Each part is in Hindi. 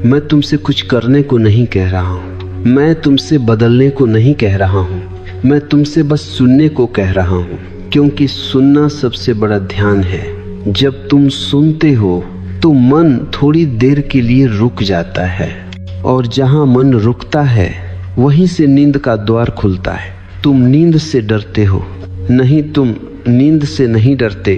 मैं तुमसे कुछ करने को नहीं कह रहा हूँ, मैं तुमसे बदलने को नहीं कह रहा हूँ, मैं तुमसे बस सुनने को कह रहा हूँ, क्योंकि सुनना सबसे बड़ा ध्यान है। जब तुम सुनते हो तो मन थोड़ी देर के लिए रुक जाता है, और जहाँ मन रुकता है वहीं से नींद का द्वार खुलता है। तुम नींद से डरते हो? नहीं, तुम नींद से नहीं डरते,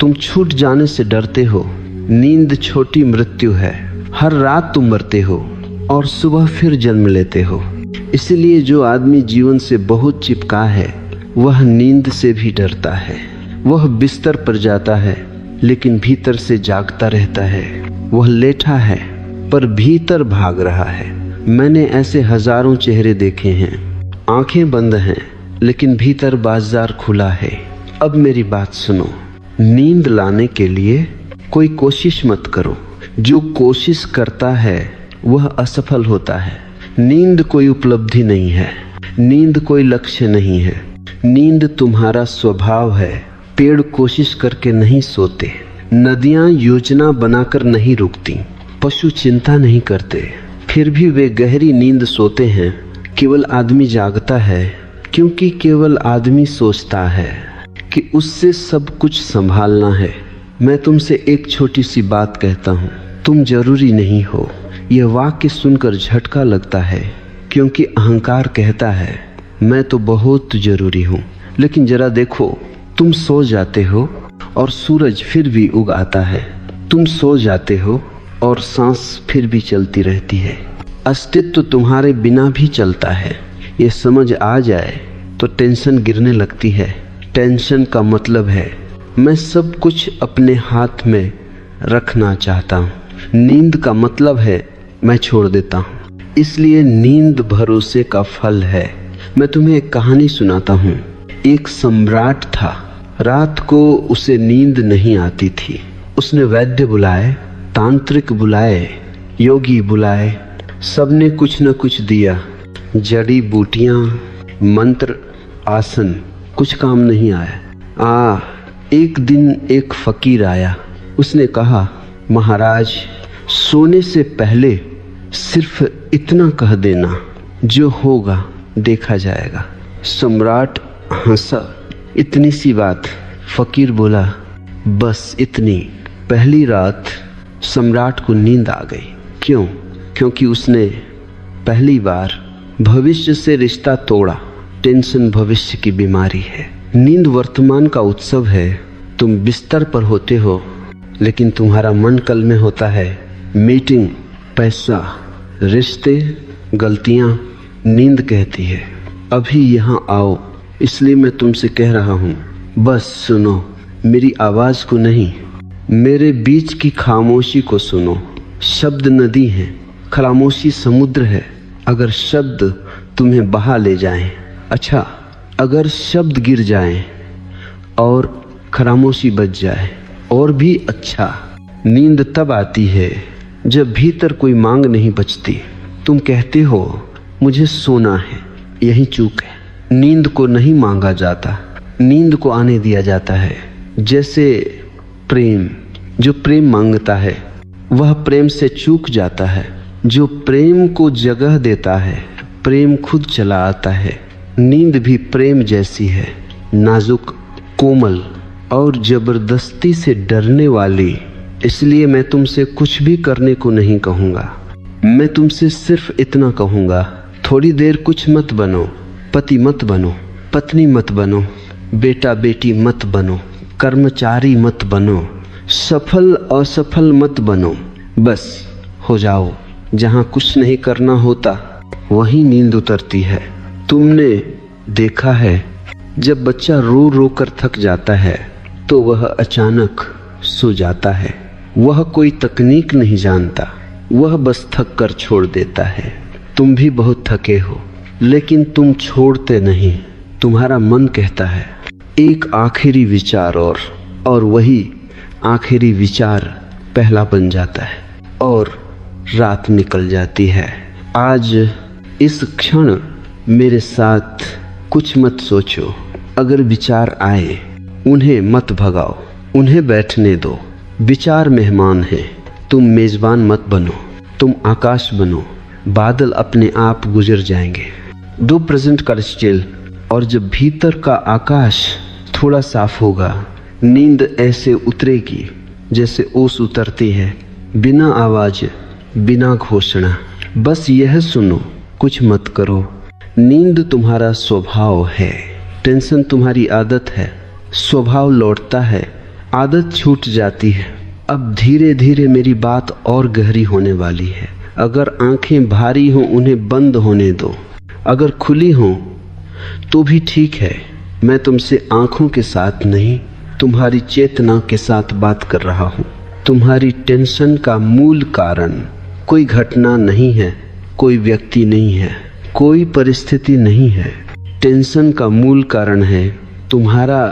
तुम छूट जाने से डरते हो। नींद छोटी मृत्यु है। हर रात तुम मरते हो और सुबह फिर जन्म लेते हो। इसलिए जो आदमी जीवन से बहुत चिपका है वह नींद से भी डरता है। वह बिस्तर पर जाता है लेकिन भीतर से जागता रहता है। वह लेटा है पर भीतर भाग रहा है। मैंने ऐसे हजारों चेहरे देखे हैं, आंखें बंद हैं लेकिन भीतर बाजार खुला है। अब मेरी बात सुनो, नींद लाने के लिए कोई कोशिश मत करो। जो कोशिश करता है वह असफल होता है। नींद कोई उपलब्धि नहीं है, नींद कोई लक्ष्य नहीं है, नींद तुम्हारा स्वभाव है। पेड़ कोशिश करके नहीं सोते, नदियां योजना बनाकर नहीं रुकती, पशु चिंता नहीं करते, फिर भी वे गहरी नींद सोते हैं। केवल आदमी जागता है क्योंकि केवल आदमी सोचता है कि उससे सब कुछ संभालना है। मैं तुमसे एक छोटी सी बात कहता हूँ, तुम जरूरी नहीं हो। यह वाक्य सुनकर झटका लगता है क्योंकि अहंकार कहता है मैं तो बहुत जरूरी हूँ। लेकिन जरा देखो, तुम सो जाते हो और सूरज फिर भी उग आता है। तुम सो जाते हो और सांस फिर भी चलती रहती है। अस्तित्व तुम्हारे बिना भी चलता है। ये समझ आ जाए तो टेंशन गिरने लगती है। टेंशन का मतलब है मैं सब कुछ अपने हाथ में रखना चाहता हूँ। नींद का मतलब है मैं छोड़ देता हूँ। इसलिए नींद भरोसे का फल है। मैं तुम्हें एक कहानी सुनाता हूँ। एक सम्राट था। रात को उसे नींद नहीं आती थी। उसने वैद्य बुलाए, तांत्रिक बुलाए, योगी बुलाए, सबने कुछ न कुछ दिया। जड़ी बूटियां, मंत्र, आसन, कुछ काम नहीं आया। एक दिन एक फकीर आया। उसने कहा, महाराज, सोने से पहले सिर्फ इतना कह देना, जो होगा देखा जाएगा। सम्राट हंसा। इतनी सी बात? फकीर बोला, बस इतनी। पहली रात सम्राट को नींद आ गई। क्यों? क्योंकि उसने पहली बार भविष्य से रिश्ता तोड़ा। टेंशन भविष्य की बीमारी है। नींद वर्तमान का उत्सव है। तुम बिस्तर पर होते हो लेकिन तुम्हारा मन कल में होता है। मीटिंग, पैसा, रिश्ते, गलतियां। नींद कहती है अभी यहाँ आओ। इसलिए मैं तुमसे कह रहा हूँ, बस सुनो, मेरी आवाज को नहीं, मेरे बीच की खामोशी को सुनो। शब्द नदी है, खामोशी समुद्र है। अगर शब्द तुम्हें बहा ले जाएं, अच्छा अगर शब्द गिर जाएं और खामोशी बच जाए और भी अच्छा। नींद तब आती है जब भीतर कोई मांग नहीं बचती। तुम कहते हो मुझे सोना है, यही चूक है। नींद को नहीं मांगा जाता, नींद को आने दिया जाता है। जैसे प्रेम, जो प्रेम मांगता है वह प्रेम से चूक जाता है। जो प्रेम को जगह देता है प्रेम खुद चला आता है। नींद भी प्रेम जैसी है, नाजुक, कोमल और जबरदस्ती से डरने वाली। इसलिए मैं तुमसे कुछ भी करने को नहीं कहूँगा। मैं तुमसे सिर्फ इतना कहूँगा, थोड़ी देर कुछ मत बनो, पति मत बनो, पत्नी मत बनो, बेटा बेटी मत बनो, कर्मचारी मत बनो, सफल असफल मत बनो। बस हो जाओ। जहाँ कुछ नहीं करना होता वहीं नींद उतरती है। तुमने देखा है जब बच्चा रो रो कर थक जाता है तो वह अचानक सो जाता है। वह कोई तकनीक नहीं जानता, वह बस थक कर छोड़ देता है। तुम भी बहुत थके हो लेकिन तुम छोड़ते नहीं। तुम्हारा मन कहता है एक आखिरी विचार और वही आखिरी विचार पहला बन जाता है और रात निकल जाती है। आज इस क्षण मेरे साथ कुछ मत सोचो। अगर विचार आए उन्हें मत भगाओ, उन्हें बैठने दो। विचार मेहमान हैं, तुम मेजबान मत बनो। तुम आकाश बनो, बादल अपने आप गुजर जाएंगे। दो प्रेजेंट का स्टिल, और जब भीतर का आकाश थोड़ा साफ होगा, नींद ऐसे उतरेगी जैसे ओस उतरती है, बिना आवाज, बिना घोषणा। बस यह सुनो, कुछ मत करो। नींद तुम्हारा स्वभाव है, टेंशन तुम्हारी आदत है। स्वभाव लौटता है, आदत छूट जाती है। अब धीरे धीरे मेरी बात और गहरी होने वाली है। अगर आंखें भारी हों उन्हें बंद होने दो, अगर खुली हों तो भी ठीक है। मैं तुमसे आंखों के साथ नहीं, तुम्हारी चेतना के साथ बात कर रहा हूँ। तुम्हारी टेंशन का मूल कारण कोई घटना नहीं है, कोई व्यक्ति नहीं है, कोई परिस्थिति नहीं है। टेंशन का मूल कारण है तुम्हारा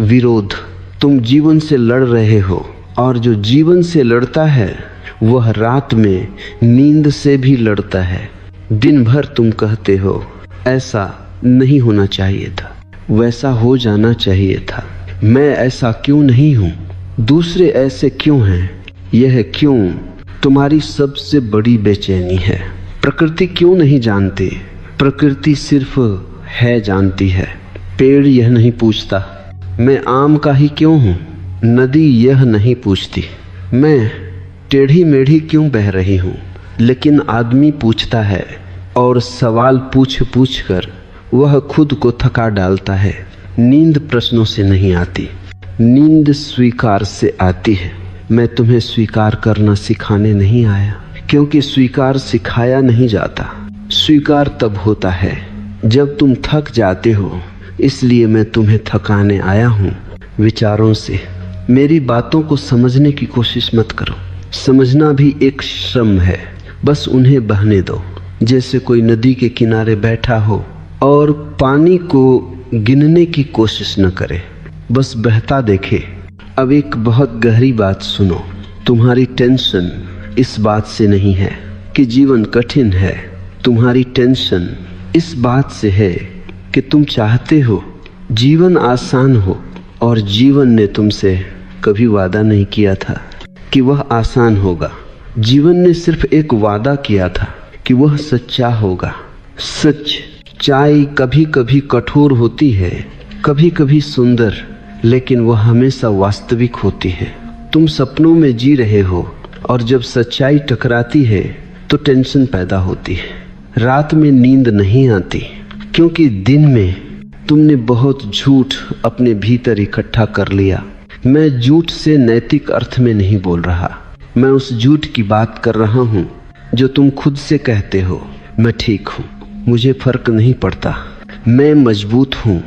विरोध। तुम जीवन से लड़ रहे हो, और जो जीवन से लड़ता है वह रात में नींद से भी लड़ता है। दिन भर तुम कहते हो ऐसा नहीं होना चाहिए था, वैसा हो जाना चाहिए था, मैं ऐसा क्यों नहीं हूँ, दूसरे ऐसे क्यों हैं। यह क्यों तुम्हारी सबसे बड़ी बेचैनी है। प्रकृति क्यों नहीं जानती, प्रकृति सिर्फ है जानती है। पेड़ यह नहीं पूछता मैं आम का ही क्यों हूँ, नदी यह नहीं पूछती मैं टेढ़ी मेढ़ी क्यों बह रही हूँ। लेकिन आदमी पूछता है, और सवाल पूछ पूछ कर वह खुद को थका डालता है। नींद प्रश्नों से नहीं आती, नींद स्वीकार से आती है। मैं तुम्हें स्वीकार करना सिखाने नहीं आया, क्योंकि स्वीकार सिखाया नहीं जाता। स्वीकार तब होता है जब तुम थक जाते हो, इसलिए मैं तुम्हें थकाने आया हूँ विचारों से। मेरी बातों को समझने की कोशिश मत करो, समझना भी एक श्रम है। बस उन्हें बहने दो, जैसे कोई नदी के किनारे बैठा हो और पानी को गिनने की कोशिश न करे, बस बहता देखे। अब एक बहुत गहरी बात सुनो, तुम्हारी टेंशन इस बात से नहीं है कि जीवन कठिन है, तुम्हारी टेंशन इस बात से है कि तुम चाहते हो जीवन आसान हो, और जीवन ने तुमसे कभी वादा नहीं किया था कि वह आसान होगा। जीवन ने सिर्फ एक वादा किया था कि वह सच्चा होगा। सच्चाई कभी कभी कठोर होती है, कभी कभी सुंदर, लेकिन वह हमेशा वास्तविक होती है। तुम सपनों में जी रहे हो, और जब सच्चाई टकराती है तो टेंशन पैदा होती है। रात में नींद नहीं आती, क्योंकि दिन में तुमने बहुत झूठ अपने भीतर इकट्ठा कर लिया। मैं झूठ से नैतिक अर्थ में नहीं बोल रहा, मैं उस झूठ की बात कर रहा हूँ जो तुम खुद से कहते हो मैं ठीक हूँ, मुझे फर्क नहीं पड़ता, मैं मजबूत हूँ।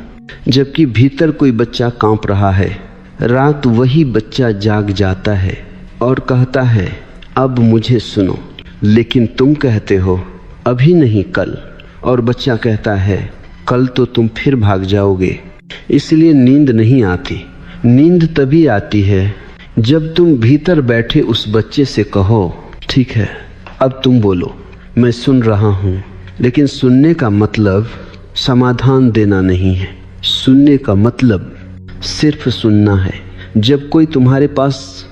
जबकि भीतर कोई बच्चा कांप रहा है। रात वही बच्चा जाग जाता है और कहता है अब मुझे सुनो, लेकिन तुम कहते हो अभी नहीं कल, और बच्चा कहता है कल तो तुम फिर भाग जाओगे। इसलिए नींद नहीं आती। नींद तभी आती है जब तुम भीतर बैठे उस बच्चे से कहो ठीक है अब तुम बोलो, मैं सुन रहा हूँ। लेकिन सुनने का मतलब समाधान देना नहीं है, सुनने का मतलब सिर्फ सुनना है। जब कोई तुम्हारे पास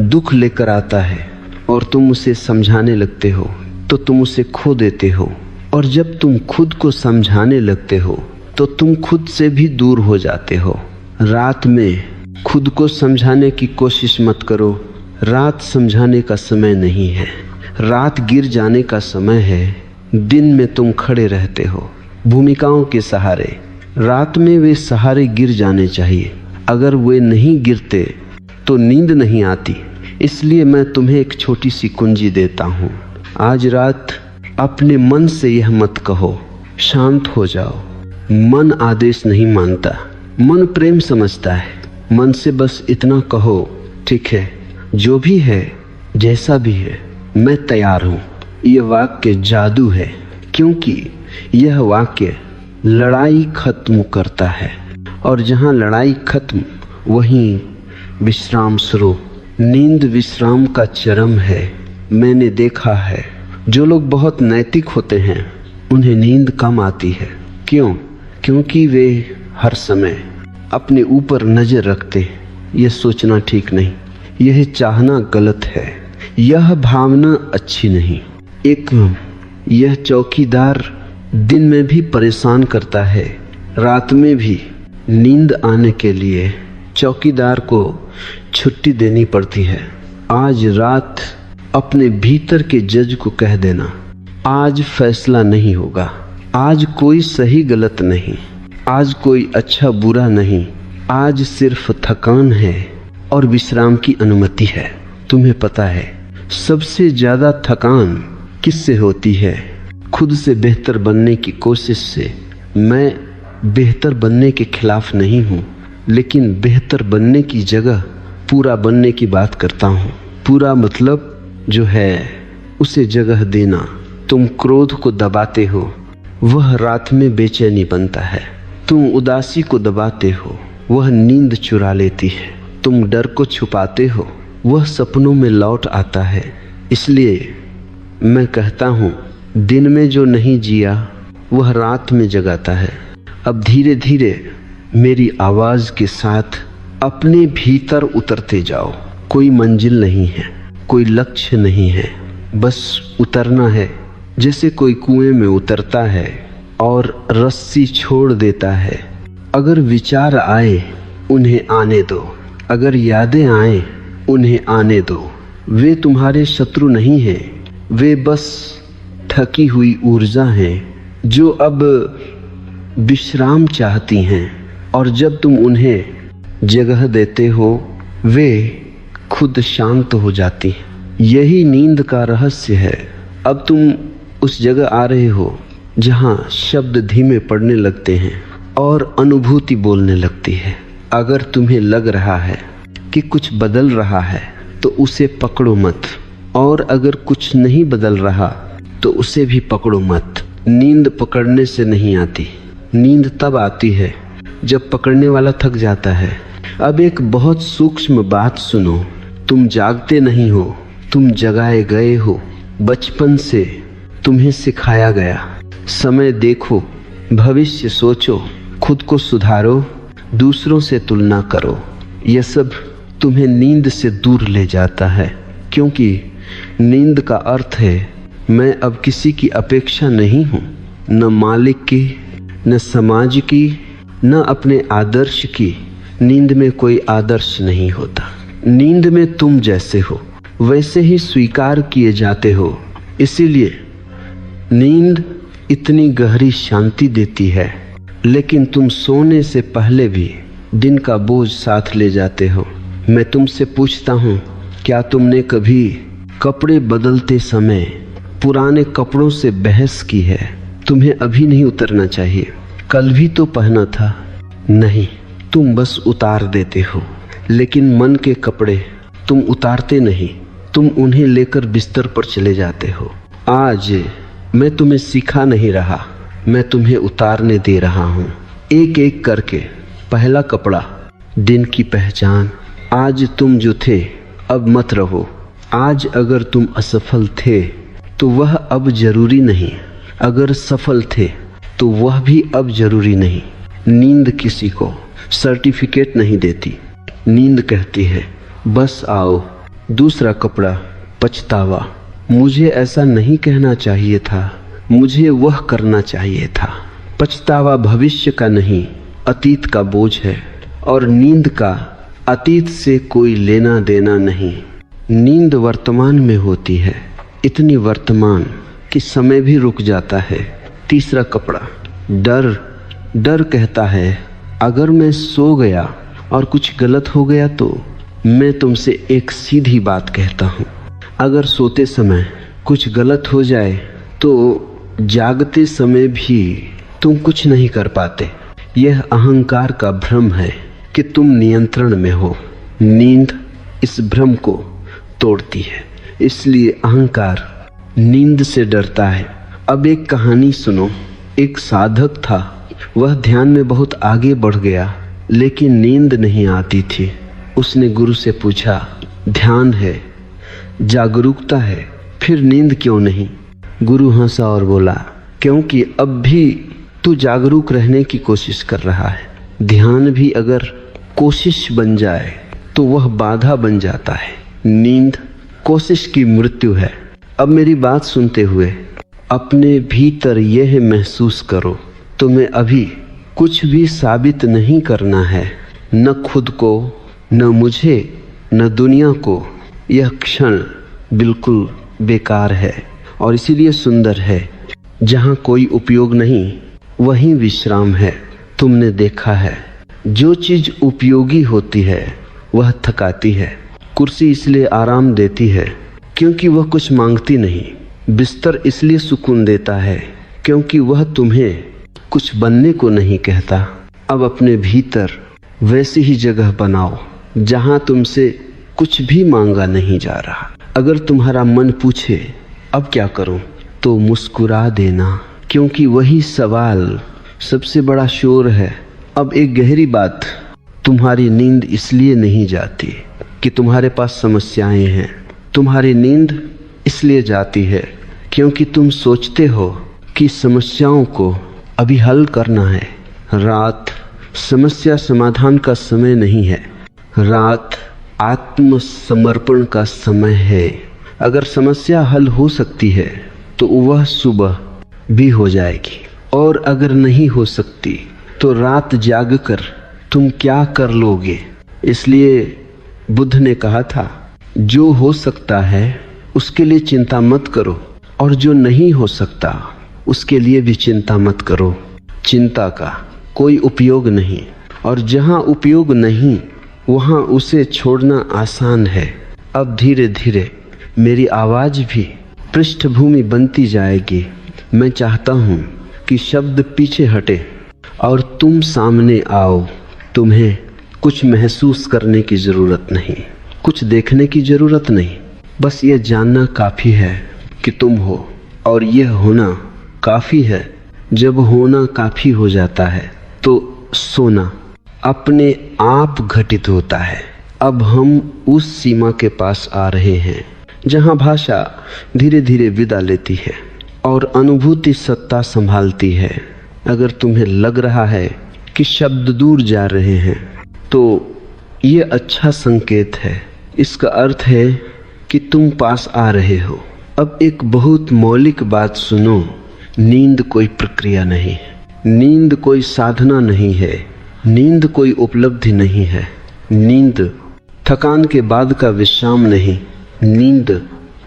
दुख लेकर आता है और तुम उसे समझाने लगते हो तो तुम उसे खो देते हो, और जब तुम खुद को समझाने लगते हो तो तुम खुद से भी दूर हो जाते हो। रात में खुद को समझाने की कोशिश मत करो, रात समझाने का समय नहीं है, रात गिर जाने का समय है। दिन में तुम खड़े रहते हो भूमिकाओं के सहारे, रात में वे सहारे गिर जाने चाहिए। अगर वे नहीं गिरते तो नींद नहीं आती। इसलिए मैं तुम्हें एक छोटी सी कुंजी देता हूँ। आज रात अपने मन से यह मत कहो शांत हो जाओ। मन आदेश नहीं मानता, मन प्रेम समझता है। मन से बस इतना कहो ठीक है, जो भी है जैसा भी है मैं तैयार हूँ। यह वाक्य जादू है, क्योंकि यह वाक्य लड़ाई खत्म करता है, और जहाँ लड़ाई खत्म वहीं विश्राम शुरू। नींद विश्राम का चरम है। मैंने देखा है जो लोग बहुत नैतिक होते हैं उन्हें नींद कम आती है। क्यों? क्योंकि वे हर समय अपने ऊपर नजर रखते। यह सोचना ठीक नहीं, यह चाहना गलत है। यह भावना अच्छी नहीं। एक यह चौकीदार दिन में भी परेशान करता है, रात में भी। नींद आने के लिए चौकीदार को छुट्टी देनी पड़ती है। आज रात अपने भीतर के जज को कह देना, आज फैसला नहीं होगा, आज कोई सही गलत नहीं, आज कोई अच्छा बुरा नहीं, आज सिर्फ थकान है और विश्राम की अनुमति है। तुम्हें पता है सबसे ज्यादा थकान किससे होती है? खुद से बेहतर बनने की कोशिश से। मैं बेहतर बनने के खिलाफ नहीं हूँ, लेकिन बेहतर बनने की जगह पूरा बनने की बात करता हूँ। पूरा मतलब जो है उसे जगह देना। तुम क्रोध को दबाते हो, वह रात में बेचैनी बनता है। तुम उदासी को दबाते हो, वह नींद चुरा लेती है। तुम डर को छुपाते हो, वह सपनों में लौट आता है। इसलिए मैं कहता हूँ, दिन में जो नहीं जिया वह रात में जगाता है। अब धीरे धीरे मेरी आवाज़ के साथ अपने भीतर उतरते जाओ। कोई मंजिल नहीं है, कोई लक्ष्य नहीं है, बस उतरना है। जैसे कोई कुएं में उतरता है और रस्सी छोड़ देता है। अगर विचार आए उन्हें आने दो, अगर यादें आए उन्हें आने दो। वे तुम्हारे शत्रु नहीं हैं, वे बस थकी हुई ऊर्जा हैं जो अब विश्राम चाहती हैं। और जब तुम उन्हें जगह देते हो, वे खुद शांत हो जाती हैं। यही नींद का रहस्य है। अब तुम उस जगह आ रहे हो जहां शब्द धीमे पड़ने लगते हैं और अनुभूति बोलने लगती है। अगर तुम्हें लग रहा है कि कुछ बदल रहा है तो उसे पकड़ो मत, और अगर कुछ नहीं बदल रहा तो उसे भी पकड़ो मत। नींद पकड़ने से नहीं आती, नींद तब आती है जब पकड़ने वाला थक जाता है। अब एक बहुत सूक्ष्म बात सुनो, तुम जागते नहीं हो, तुम जगाए गए हो। बचपन से तुम्हें सिखाया गया, समय देखो, भविष्य सोचो, खुद को सुधारो, दूसरों से तुलना करो। यह सब तुम्हें नींद से दूर ले जाता है, क्योंकि नींद का अर्थ है मैं अब किसी की अपेक्षा नहीं हूँ, न मालिक की, न समाज की, न अपने आदर्श की। नींद में कोई आदर्श नहीं होता। नींद में तुम जैसे हो वैसे ही स्वीकार किए जाते हो। इसीलिए नींद इतनी गहरी शांति देती है। लेकिन तुम सोने से पहले भी दिन का बोझ साथ ले जाते हो। मैं तुमसे पूछता हूँ, क्या तुमने कभी कपड़े बदलते समय पुराने कपड़ों से बहस की है? तुम्हें अभी नहीं उतरना चाहिए, कल भी तो पहना था। नहीं, तुम बस उतार देते हो। लेकिन मन के कपड़े तुम उतारते नहीं, तुम उन्हें लेकर बिस्तर पर चले जाते हो। आज मैं तुम्हें सिखा नहीं रहा, मैं तुम्हें उतारने दे रहा हूँ, एक एक करके। पहला कपड़ा, दिन की पहचान। आज तुम जो थे अब मत रहो। आज अगर तुम असफल थे तो वह अब जरूरी नहीं, अगर सफल थे तो वह भी अब जरूरी नहीं। नींद किसी को सर्टिफिकेट नहीं देती, नींद कहती है बस आओ। दूसरा कपड़ा, पछतावा। मुझे ऐसा नहीं कहना चाहिए था, मुझे वह करना चाहिए था। पछतावा भविष्य का नहीं, अतीत का बोझ है। और नींद का अतीत से कोई लेना देना नहीं। नींद वर्तमान में होती है, इतनी वर्तमान कि समय भी रुक जाता है। तीसरा कपड़ा, डर। डर कहता है अगर मैं सो गया और कुछ गलत हो गया तो। मैं तुमसे एक सीधी बात कहता हूँ, अगर सोते समय कुछ गलत हो जाए तो जागते समय भी तुम कुछ नहीं कर पाते। यह अहंकार का भ्रम है कि तुम नियंत्रण में हो। नींद इस भ्रम को तोड़ती है, इसलिए अहंकार नींद से डरता है। अब एक कहानी सुनो। एक साधक था, वह ध्यान में बहुत आगे बढ़ गया, लेकिन नींद नहीं आती थी। उसने गुरु से पूछा, ध्यान है, जागरूकता है, फिर नींद क्यों नहीं? गुरु हंसा और बोला, क्योंकि अब भी तू जागरूक रहने की कोशिश कर रहा है। ध्यान भी अगर कोशिश बन जाए तो वह बाधा बन जाता है। नींद कोशिश की मृत्यु है। अब मेरी बात सुनते हुए अपने भीतर यह महसूस करो, तुम्हें अभी कुछ भी साबित नहीं करना है, न खुद को, न मुझे, न दुनिया को। यह क्षण बिल्कुल बेकार है और इसीलिए सुंदर है। जहाँ कोई उपयोग नहीं वहीं विश्राम है। तुमने देखा है, जो चीज उपयोगी होती है वह थकाती है। कुर्सी इसलिए आराम देती है क्योंकि वह कुछ मांगती नहीं। बिस्तर इसलिए सुकून देता है क्योंकि वह तुम्हें कुछ बनने को नहीं कहता। अब अपने भीतर वैसी ही जगह बनाओ जहां तुमसे कुछ भी मांगा नहीं जा रहा। अगर तुम्हारा मन पूछे अब क्या करूं, तो मुस्कुरा देना, क्योंकि वही सवाल सबसे बड़ा शोर है। अब एक गहरी बात, तुम्हारी नींद इसलिए नहीं जाती कि तुम्हारे पास समस्याएं हैं। तुम्हारी नींद इसलिए जाती है क्योंकि तुम सोचते हो कि समस्याओं को अभी हल करना है। रात समस्या समाधान का समय नहीं है, रात आत्मसमर्पण का समय है। अगर समस्या हल हो सकती है तो वह सुबह भी हो जाएगी, और अगर नहीं हो सकती तो रात जागकर तुम क्या कर लोगे। इसलिए बुद्ध ने कहा था, जो हो सकता है उसके लिए चिंता मत करो, और जो नहीं हो सकता उसके लिए भी चिंता मत करो। चिंता का कोई उपयोग नहीं, और जहाँ उपयोग नहीं वहाँ उसे छोड़ना आसान है। अब धीरे धीरे मेरी आवाज़ भी पृष्ठभूमि बनती जाएगी। मैं चाहता हूँ कि शब्द पीछे हटे और तुम सामने आओ। तुम्हें कुछ महसूस करने की ज़रूरत नहीं, कुछ देखने की ज़रूरत नहीं, बस ये जानना काफ़ी है कि तुम हो, और यह होना काफ़ी है। जब होना काफ़ी हो जाता है तो सोना अपने आप घटित होता है। अब हम उस सीमा के पास आ रहे हैं जहाँ भाषा धीरे धीरे विदा लेती है और अनुभूति सत्ता संभालती है। अगर तुम्हें लग रहा है कि शब्द दूर जा रहे हैं तो ये अच्छा संकेत है। इसका अर्थ है कि तुम पास आ रहे हो। अब एक बहुत मौलिक बात सुनो, नींद कोई प्रक्रिया नहीं है, नींद कोई साधना नहीं है, नींद कोई उपलब्धि नहीं है। नींद थकान के बाद का विश्राम नहीं, नींद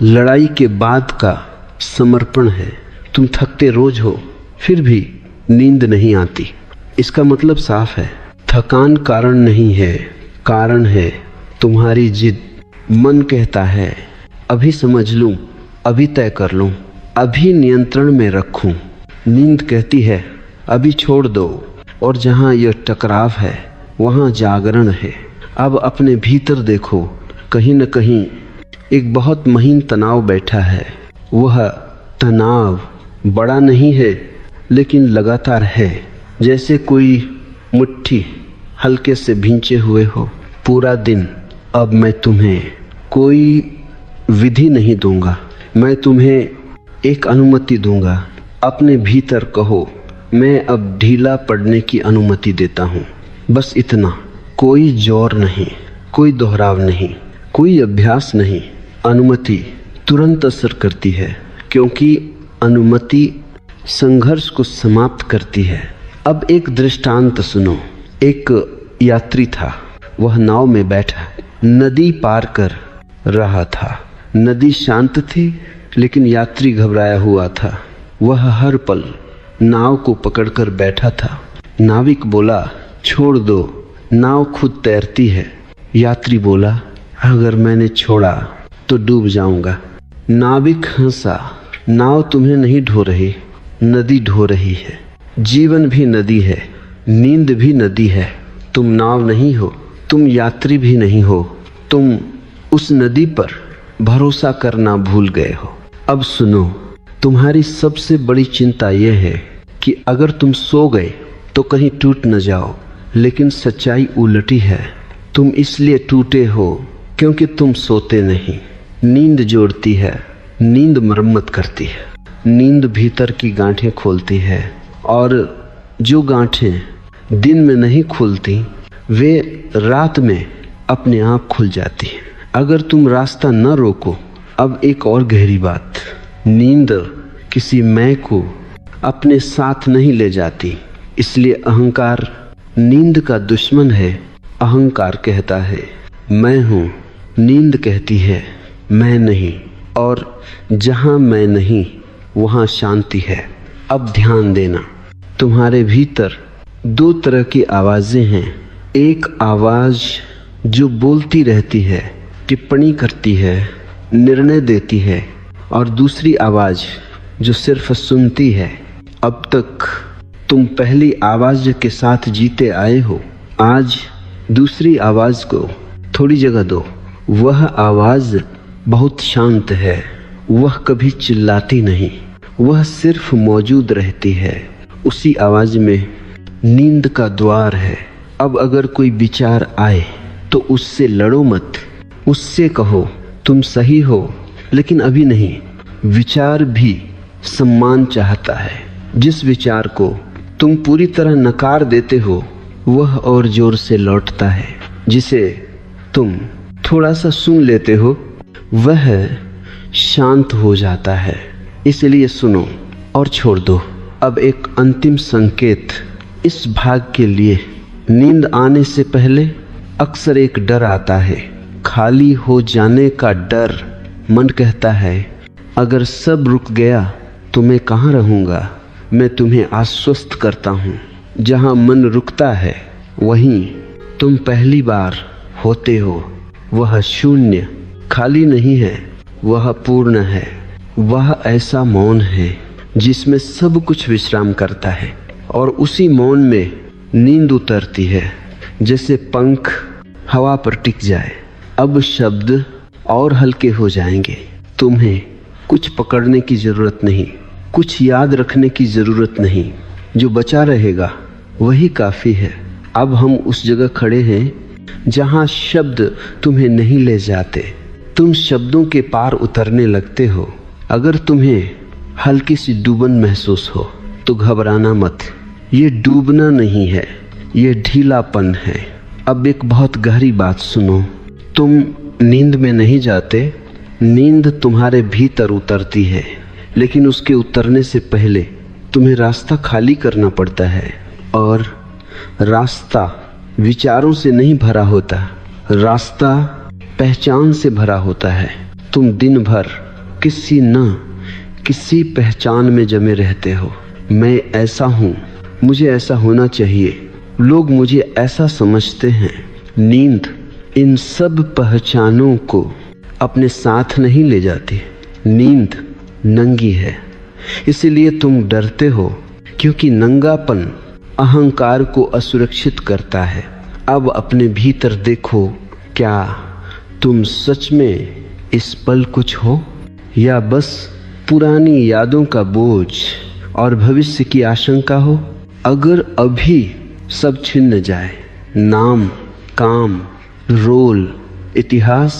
लड़ाई के बाद का समर्पण है। तुम थकते रोज हो फिर भी नींद नहीं आती, इसका मतलब साफ है, थकान कारण नहीं है, कारण है तुम्हारी जिद। मन कहता है अभी समझ लूं, अभी तय कर लूं, अभी नियंत्रण में रखूं। नींद कहती है अभी छोड़ दो, और जहां यह टकराव है वहां जागरण है। अब अपने भीतर देखो, कहीं न कहीं एक बहुत महीन तनाव बैठा है। वह तनाव बड़ा नहीं है लेकिन लगातार है, जैसे कोई मुट्ठी हल्के से भींचे हुए हो पूरा दिन। अब मैं तुम्हें कोई विधि नहीं दूंगा, मैं तुम्हें एक अनुमति दूंगा। अपने भीतर कहो, मैं अब ढीला पड़ने की अनुमति देता हूँ। बस इतना, कोई जोर नहीं, कोई दोहराव नहीं, कोई अभ्यास नहीं। अनुमति तुरंत असर करती है क्योंकि अनुमति संघर्ष को समाप्त करती है। अब एक दृष्टांत सुनो। एक यात्री था, वह नाव में बैठा नदी पार कर रहा था। नदी शांत थी लेकिन यात्री घबराया हुआ था। वह हर पल नाव को पकड़कर बैठा था। नाविक बोला, छोड़ दो, नाव खुद तैरती है। यात्री बोला, अगर मैंने छोड़ा तो डूब जाऊंगा। नाविक हंसा, नाव तुम्हें नहीं ढो रही, नदी ढो रही है। जीवन भी नदी है, नींद भी नदी है। तुम नाव नहीं हो, तुम यात्री भी नहीं हो, तुम उस नदी पर भरोसा करना भूल गए हो। अब सुनो, तुम्हारी सबसे बड़ी चिंता यह है कि अगर तुम सो गए तो कहीं टूट न जाओ, लेकिन सच्चाई उलटी है। तुम इसलिए टूटे हो क्योंकि तुम सोते नहीं। नींद जोड़ती है, नींद मरम्मत करती है। नींद भीतर की गांठें खोलती है, और जो गांठें दिन में नहीं खुलती वे रात में अपने आप खुल जाती हैं। अगर तुम रास्ता न रोको। अब एक और गहरी बात, नींद किसी मैं को अपने साथ नहीं ले जाती, इसलिए अहंकार नींद का दुश्मन है। अहंकार कहता है मैं हूँ, नींद कहती है मैं नहीं, और जहाँ मैं नहीं वहाँ शांति है। अब ध्यान देना, तुम्हारे भीतर दो तरह की आवाज़ें हैं। एक आवाज़ जो बोलती रहती है, टिप्पणी करती है, निर्णय देती है, और दूसरी आवाज़ जो सिर्फ सुनती है। अब तक तुम पहली आवाज़ के साथ जीते आए हो, आज दूसरी आवाज़ को थोड़ी जगह दो। वह आवाज़ बहुत शांत है, वह कभी चिल्लाती नहीं, वह सिर्फ मौजूद रहती है। उसी आवाज़ में नींद का द्वार है। अब अगर कोई विचार आए तो उससे लड़ो मत, उससे कहो तुम सही हो, लेकिन अभी नहीं। विचार भी सम्मान चाहता है। जिस विचार को तुम पूरी तरह नकार देते हो वह और जोर से लौटता है। जिसे तुम थोड़ा सा सुन लेते हो वह शांत हो जाता है। इसलिए सुनो और छोड़ दो। अब एक अंतिम संकेत इस भाग के लिए। नींद आने से पहले अक्सर एक डर आता है, खाली हो जाने का डर। मन कहता है अगर सब रुक गया तो मैं कहाँ रहूँगा। मैं तुम्हें आश्वस्त करता हूँ, जहाँ मन रुकता है वहीं तुम पहली बार होते हो। वह शून्य खाली नहीं है, वह पूर्ण है। वह ऐसा मौन है जिसमें सब कुछ विश्राम करता है, और उसी मौन में नींद उतरती है, जैसे पंख हवा पर टिक जाए। अब शब्द और हल्के हो जाएंगे। तुम्हें कुछ पकड़ने की ज़रूरत नहीं, कुछ याद रखने की ज़रूरत नहीं। जो बचा रहेगा वही काफ़ी है। अब हम उस जगह खड़े हैं जहाँ शब्द तुम्हें नहीं ले जाते। तुम शब्दों के पार उतरने लगते हो। अगर तुम्हें हल्की सी डूबन महसूस हो तो घबराना मत। ये डूबना नहीं है, ये ढीलापन है। अब एक बहुत गहरी बात सुनो। तुम नींद में नहीं जाते, नींद तुम्हारे भीतर उतरती है, लेकिन उसके उतरने से पहले तुम्हें रास्ता खाली करना पड़ता है। और रास्ता विचारों से नहीं भरा होता, रास्ता पहचान से भरा होता है। तुम दिन भर किसी पहचान में जमे रहते हो। मैं ऐसा हूँ, मुझे ऐसा होना चाहिए, लोग मुझे ऐसा समझते हैं। नींद इन सब पहचानों को अपने साथ नहीं ले जाती। नींद नंगी है, इसलिए तुम डरते हो, क्योंकि नंगापन अहंकार को असुरक्षित करता है। अब अपने भीतर देखो, क्या तुम सच में इस पल कुछ हो, या बस पुरानी यादों का बोझ और भविष्य की आशंका हो। अगर अभी सब छिन्न जाए, नाम, काम, रोल, इतिहास,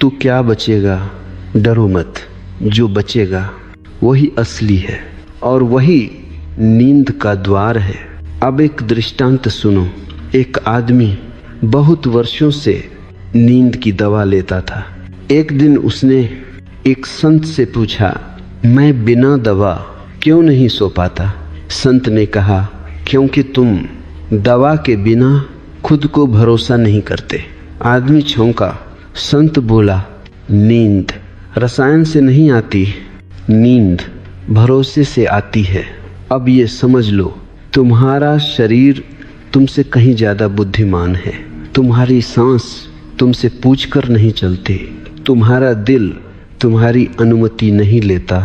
तो क्या बचेगा? डरो मत, जो बचेगा वही असली है, और वही नींद का द्वार है। अब एक दृष्टांत सुनो। एक आदमी बहुत वर्षों से नींद की दवा लेता था। एक दिन उसने एक संत से पूछा, मैं बिना दवा क्यों नहीं सो पाता? संत ने कहा, क्योंकि तुम दवा के बिना खुद को भरोसा नहीं करते। आदमी चौंका। संत बोला, नींद रसायन से नहीं आती, नींद भरोसे से आती है। अब ये समझ लो, तुम्हारा शरीर तुमसे कहीं ज़्यादा बुद्धिमान है। तुम्हारी सांस तुमसे पूछकर नहीं चलती, तुम्हारा दिल तुम्हारी अनुमति नहीं लेता,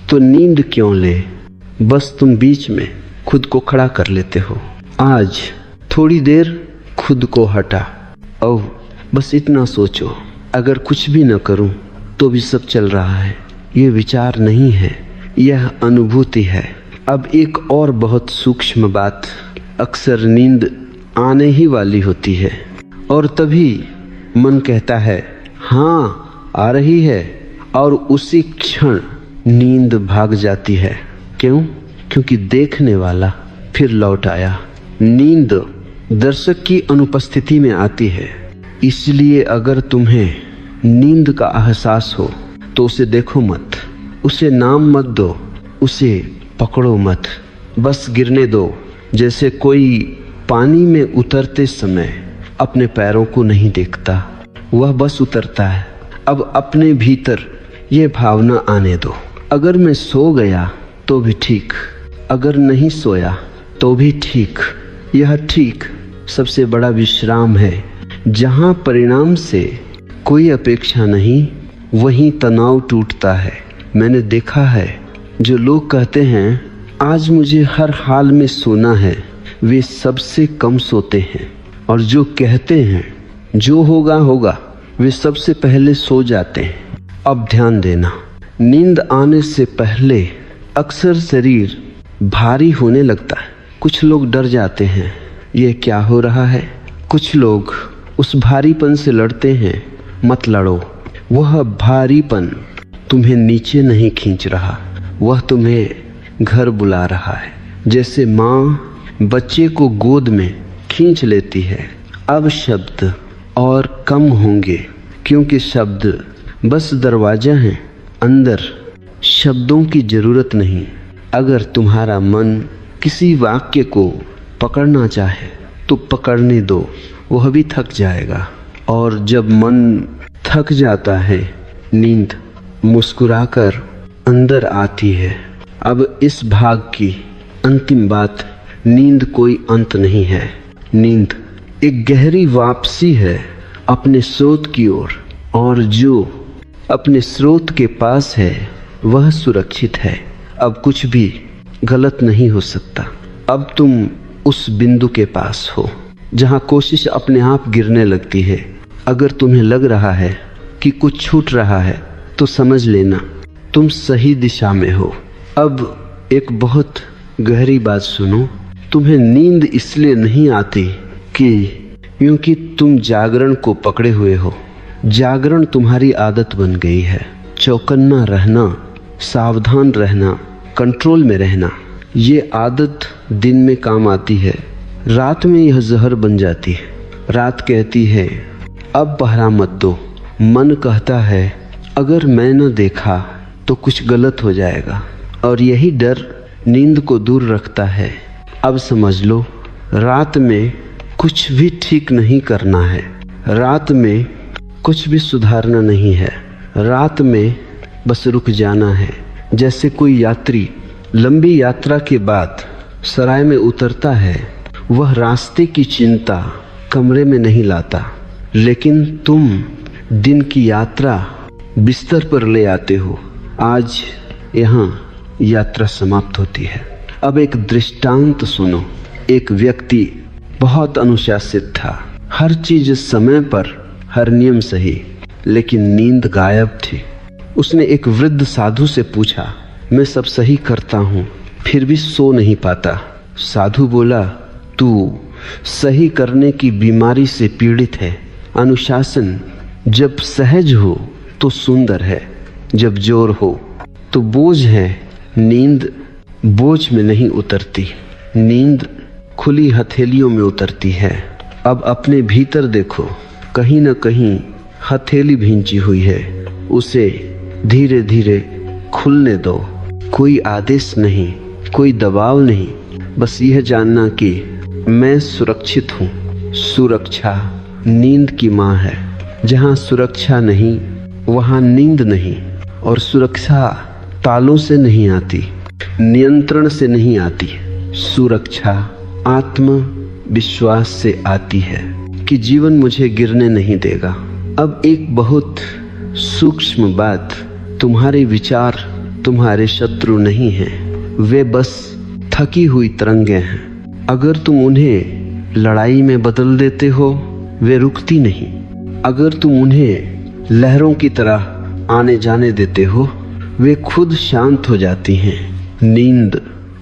तो नींद क्यों ले? बस तुम बीच में खुद को खड़ा कर लेते हो। आज थोड़ी देर खुद को हटा और बस इतना सोचो, अगर कुछ भी न करूं तो भी सब चल रहा है। ये विचार नहीं है, यह अनुभूति है। अब एक और बहुत सूक्ष्म बात, अक्सर नींद आने ही वाली होती है और तभी मन कहता है हाँ आ रही है, और उसी क्षण नींद भाग जाती है। क्यों? क्योंकि देखने वाला फिर लौट आया। नींद दर्शक की अनुपस्थिति में आती है। इसलिए अगर तुम्हें नींद का एहसास हो तो उसे देखो मत, उसे नाम मत दो, उसे पकड़ो मत, बस गिरने दो। जैसे कोई पानी में उतरते समय अपने पैरों को नहीं देखता, वह बस उतरता है। अब अपने भीतर ये भावना आने दो, अगर मैं सो गया तो भी ठीक, अगर नहीं सोया तो भी ठीक। यह ठीक सबसे बड़ा विश्राम है। जहाँ परिणाम से कोई अपेक्षा नहीं, वहीं तनाव टूटता है। मैंने देखा है, जो लोग कहते हैं आज मुझे हर हाल में सोना है, वे सबसे कम सोते हैं। और जो कहते हैं जो होगा होगा, वे सबसे पहले सो जाते हैं। अब ध्यान देना, नींद आने से पहले अक्सर शरीर भारी होने लगता है। कुछ लोग डर जाते हैं, ये क्या हो रहा है। कुछ लोग उस भारीपन से लड़ते हैं। मत लड़ो, वह भारीपन तुम्हें नीचे नहीं खींच रहा, वह तुम्हें घर बुला रहा है। जैसे माँ बच्चे को गोद में खींच लेती है। अब शब्द और कम होंगे, क्योंकि शब्द बस दरवाजा है, अंदर शब्दों की जरूरत नहीं। अगर तुम्हारा मन किसी वाक्य को पकड़ना चाहे तो पकड़ने दो, वह भी थक जाएगा। और जब मन थक जाता है, नींद मुस्कुराकर अंदर आती है। अब इस भाग की अंतिम बात, नींद कोई अंत नहीं है। नींद एक गहरी वापसी है अपने स्रोत की ओर, और जो अपने स्रोत के पास है वह सुरक्षित है। अब कुछ भी गलत नहीं हो सकता। अब तुम उस बिंदु के पास हो जहां कोशिश अपने आप गिरने लगती है। अगर तुम्हें लग रहा है कि कुछ छूट रहा है तो समझ लेना तुम सही दिशा में हो। अब एक बहुत गहरी बात सुनो, तुम्हें नींद इसलिए नहीं आती क्योंकि तुम जागरण को पकड़े हुए हो। जागरण तुम्हारी आदत बन गई है। चौकन्ना रहना, सावधान रहना, कंट्रोल में रहना, ये आदत दिन में काम आती है, रात में यह जहर बन जाती है। रात कहती है अब पहरा मत दो। मन कहता है अगर मैं न देखा तो कुछ गलत हो जाएगा, और यही डर नींद को दूर रखता है। अब समझ लो, रात में कुछ भी ठीक नहीं करना है, रात में कुछ भी सुधारना नहीं है, रात में बस रुक जाना है। जैसे कोई यात्री लंबी यात्रा के बाद सराय में उतरता है, वह रास्ते की चिंता कमरे में नहीं लाता, लेकिन तुम दिन की यात्रा बिस्तर पर ले आते हो। आज यहाँ यात्रा समाप्त होती है। अब एक दृष्टांत सुनो। एक व्यक्ति बहुत अनुशासित था, हर चीज समय पर, हर नियम सही, लेकिन नींद गायब थी। उसने एक वृद्ध साधु से पूछा, मैं सब सही करता हूँ फिर भी सो नहीं पाता। साधु बोला, तू सही करने की बीमारी से पीड़ित है। अनुशासन जब सहज हो तो सुंदर है, जब जोर हो तो बोझ है। नींद बोझ में नहीं उतरती, नींद खुली हथेलियों में उतरती है। अब अपने भीतर देखो, कहीं न कहीं हथेली भींची हुई है, उसे धीरे धीरे खुलने दो। कोई आदेश नहीं, कोई दबाव नहीं, बस यह जानना कि मैं सुरक्षित हूँ। सुरक्षा नींद की माँ है। जहाँ सुरक्षा नहीं वहाँ नींद नहीं। और सुरक्षा तालों से नहीं आती, नियंत्रण से नहीं आती। सुरक्षा आत्मविश्वास से आती है कि जीवन मुझे गिरने नहीं देगा। अब एक बहुत सूक्ष्म बात, तुम्हारे विचार तुम्हारे शत्रु नहीं हैं, वे बस थकी हुई तरंगें हैं। अगर तुम उन्हें लड़ाई में बदल देते हो, वे रुकती नहीं। अगर तुम उन्हें लहरों की तरह आने जाने देते हो, वे खुद शांत हो जाती हैं। नींद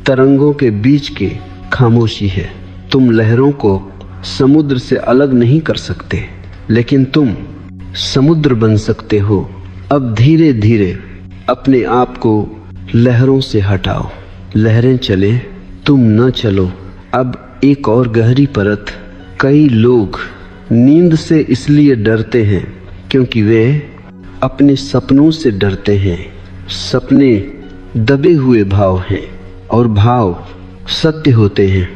तरंगों के बीच की खामोशी है। तुम लहरों को समुद्र से अलग नहीं कर सकते, लेकिन तुम समुद्र बन सकते हो। अब धीरे धीरे अपने आप को लहरों से हटाओ। लहरें चले, तुम न चलो। अब एक और गहरी परत, कई लोग नींद से इसलिए डरते हैं क्योंकि वे अपने सपनों से डरते हैं। सपने दबे हुए भाव हैं और भाव सत्य होते हैं।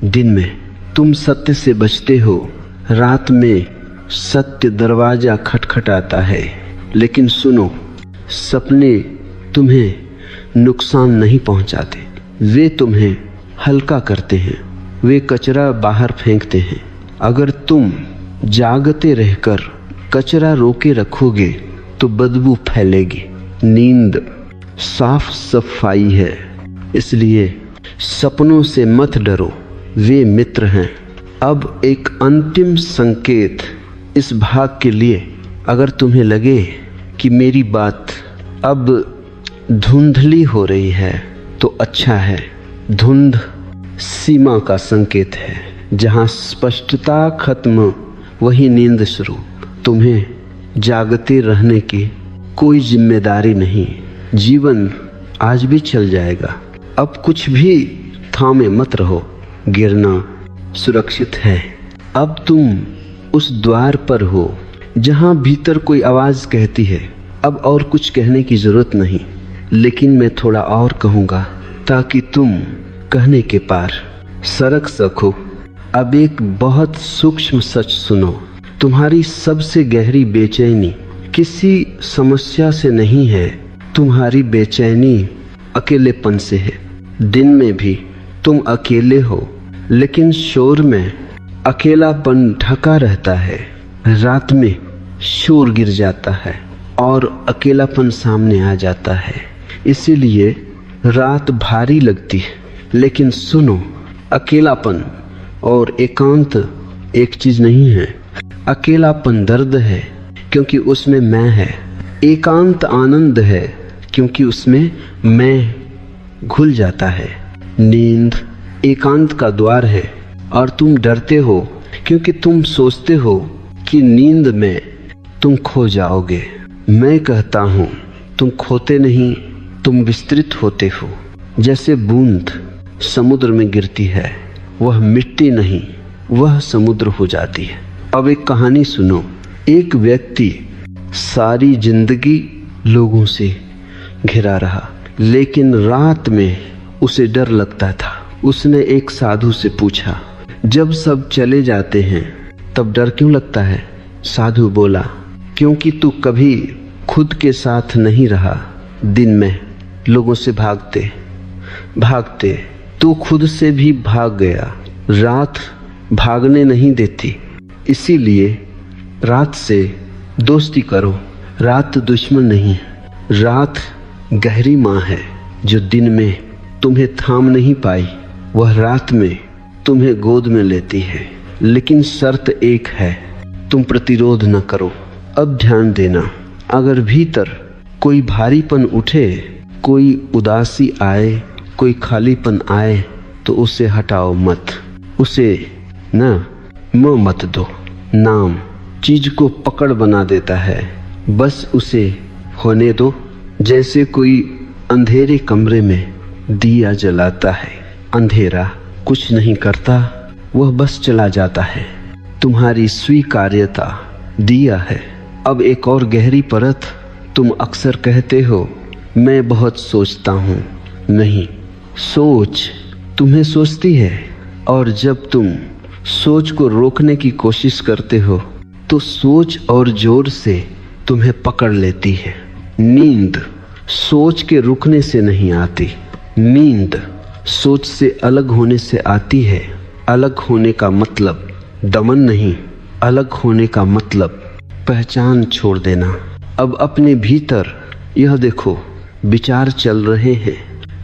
दिन में तुम सत्य से बचते हो, रात में सत्य दरवाजा खटखटाता है। लेकिन सुनो, सपने तुम्हें नुकसान नहीं पहुंचाते, वे तुम्हें हल्का करते हैं, वे कचरा बाहर फेंकते हैं। अगर तुम जागते रहकर कचरा रोके रखोगे तो बदबू फैलेगी। नींद साफ सफाई है, इसलिए सपनों से मत डरो, वे मित्र हैं। अब एक अंतिम संकेत इस भाग के लिए, अगर तुम्हें लगे कि मेरी बात अब धुंधली हो रही है तो अच्छा है। धुंध सीमा का संकेत है, जहाँ स्पष्टता खत्म वही नींद शुरू। तुम्हें जागते रहने की कोई जिम्मेदारी नहीं, जीवन आज भी चल जाएगा। अब कुछ भी थामे मत रहो, गिरना सुरक्षित है। अब तुम उस द्वार पर हो जहाँ भीतर कोई आवाज़ कहती है अब और कुछ कहने की जरूरत नहीं, लेकिन मैं थोड़ा और कहूँगा ताकि तुम कहने के पार सरक सको। अब एक बहुत सूक्ष्म सच सुनो, तुम्हारी सबसे गहरी बेचैनी किसी समस्या से नहीं है, तुम्हारी बेचैनी अकेलेपन से है। दिन में भी तुम अकेले हो, लेकिन शोर में अकेलापन ढका रहता है। रात में शोर गिर जाता है और अकेलापन सामने आ जाता है, इसीलिए रात भारी लगती है। लेकिन सुनो, अकेलापन और एकांत एक चीज नहीं है। अकेलापन दर्द है क्योंकि उसमें मैं है, एकांत आनंद है क्योंकि उसमें मैं घुल जाता है। नींद एकांत का द्वार है और तुम डरते हो क्योंकि तुम सोचते हो कि नींद में तुम खो जाओगे। मैं कहता हूँ तुम खोते नहीं, तुम विस्तृत होते हो। जैसे बूंद समुद्र में गिरती है, वह मिट्टी नहीं, वह समुद्र हो जाती है। अब एक कहानी सुनो। एक व्यक्ति सारी जिंदगी लोगों से घिरा रहा, लेकिन रात में उसे डर लगता था। उसने एक साधु से पूछा, जब सब चले जाते हैं तब डर क्यों लगता है? साधु बोला, क्योंकि तू कभी खुद के साथ नहीं रहा। दिन में लोगों से भागते भागते तू खुद से भी भाग गया। रात भागने नहीं देती, इसीलिए रात से दोस्ती करो। रात दुश्मन नहीं, रात गहरी माँ है जो दिन में तुम्हें थाम नहीं पाई, वह रात में तुम्हें गोद में लेती है। लेकिन शर्त एक है, तुम प्रतिरोध न करो। अब ध्यान देना, अगर भीतर कोई भारीपन उठे, कोई उदासी आए, कोई खालीपन आए, तो उसे हटाओ मत, उसे मत दो। नाम चीज को पकड़ बना देता है, बस उसे होने दो। जैसे कोई अंधेरे कमरे में दिया जलाता है, अंधेरा कुछ नहीं करता, वह बस चला जाता है। तुम्हारी स्वीकार्यता दिया है। अब एक और गहरी परत, तुम अक्सर कहते हो मैं बहुत सोचता हूँ। नहीं, सोच तुम्हें सोचती है, और जब तुम सोच को रोकने की कोशिश करते हो तो सोच और जोर से तुम्हें पकड़ लेती है। नींद सोच के रुकने से नहीं आती, नींद सोच से अलग होने से आती है। अलग होने का मतलब दमन नहीं, अलग होने का मतलब पहचान छोड़ देना। अब अपने भीतर यह देखो, विचार चल रहे हैं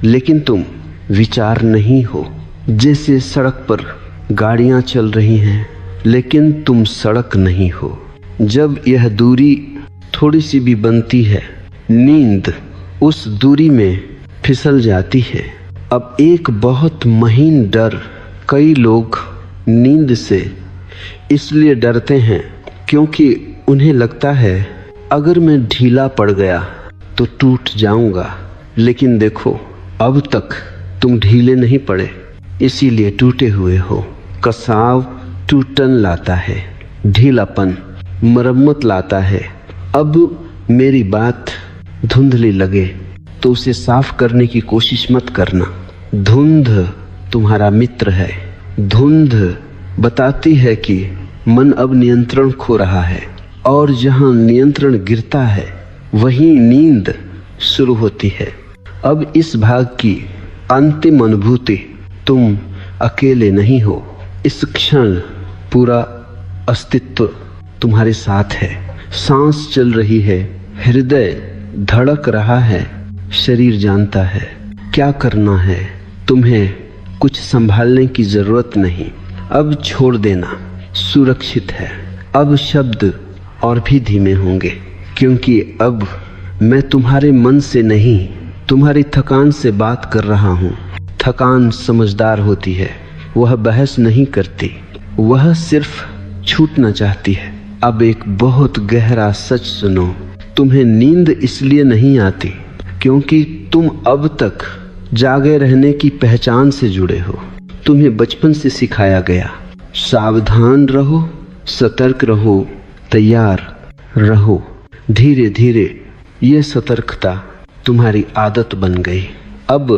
लेकिन तुम विचार नहीं हो। जैसे सड़क पर गाड़ियां चल रही हैं लेकिन तुम सड़क नहीं हो। जब यह दूरी थोड़ी सी भी बनती है, नींद उस दूरी में फिसल जाती है। अब एक बहुत महीन डर, कई लोग नींद से इसलिए डरते हैं क्योंकि उन्हें लगता है अगर मैं ढीला पड़ गया तो टूट जाऊंगा। लेकिन देखो, अब तक तुम ढीले नहीं पड़े, इसीलिए टूटे हुए हो। कसाव टूटन लाता है, ढीलापन मरम्मत लाता है, अब मेरी बात धुंधली लगे तो उसे साफ करने की कोशिश मत करना। धुंध तुम्हारा मित्र है। धुंध बताती है कि मन अब नियंत्रण खो रहा है, और जहां नियंत्रण गिरता है वहीं नींद शुरू होती है। अब इस भाग की अंतिम अनुभूति, तुम अकेले नहीं हो। इस क्षण पूरा अस्तित्व तुम्हारे साथ है। सांस चल रही है, हृदय धड़क रहा है, शरीर जानता है क्या करना है। तुम्हें कुछ संभालने की जरूरत नहीं। अब छोड़ देना, सुरक्षित है। अब शब्द और भी धीमे होंगे, क्योंकि अब मैं तुम्हारे मन से नहीं, तुम्हारी थकान से बात कर रहा हूँ। थकान समझदार होती है, वह बहस नहीं करती, वह सिर्फ छूटना चाहती है। अब एक बहुत गहरा सच सुनो, तुम्हें नींद इसलिए नहीं आती क्योंकि तुम अब तक जागे रहने की पहचान से जुड़े हो। तुम्हें बचपन से सिखाया गया, सावधान रहो, सतर्क रहो, तैयार रहो। धीरे धीरे ये सतर्कता तुम्हारी आदत बन गई। अब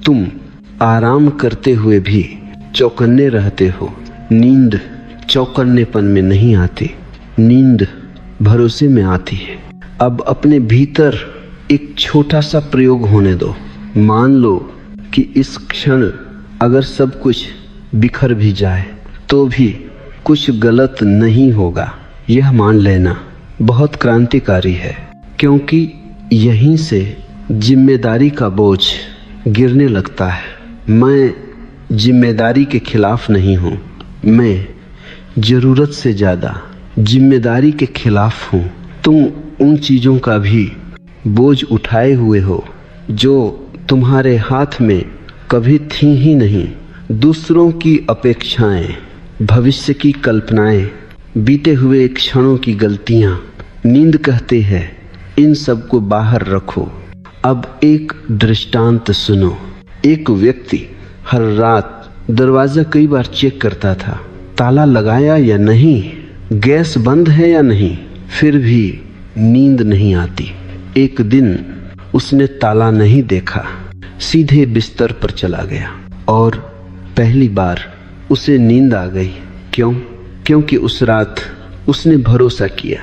तुम आराम करते हुए भी चौकन्ने रहते हो। नींद चौकन्नेपन में नहीं आती, नींद भरोसे में आती है। अब अपने भीतर एक छोटा सा प्रयोग होने दो। मान लो कि इस क्षण अगर सब कुछ बिखर भी जाए तो भी कुछ गलत नहीं होगा। यह मान लेना बहुत क्रांतिकारी है, क्योंकि यहीं से जिम्मेदारी का बोझ गिरने लगता है। मैं जिम्मेदारी के खिलाफ नहीं हूँ, मैं जरूरत से ज़्यादा जिम्मेदारी के खिलाफ हूँ। तुम उन चीज़ों का भी बोझ उठाए हुए हो जो तुम्हारे हाथ में कभी थी ही नहीं। दूसरों की अपेक्षाएं, भविष्य की कल्पनाएं, बीते हुए क्षणों की गलतियां। नींद कहते हैं इन सब को बाहर रखो। अब एक दृष्टांत सुनो। एक व्यक्ति हर रात दरवाज़ा कई बार चेक करता था, ताला लगाया या नहीं, गैस बंद है या नहीं, फिर भी नींद नहीं आती। एक दिन उसने ताला नहीं देखा, सीधे बिस्तर पर चला गया और पहली बार उसे नींद आ गई। क्यों? क्योंकि उस रात उसने भरोसा किया।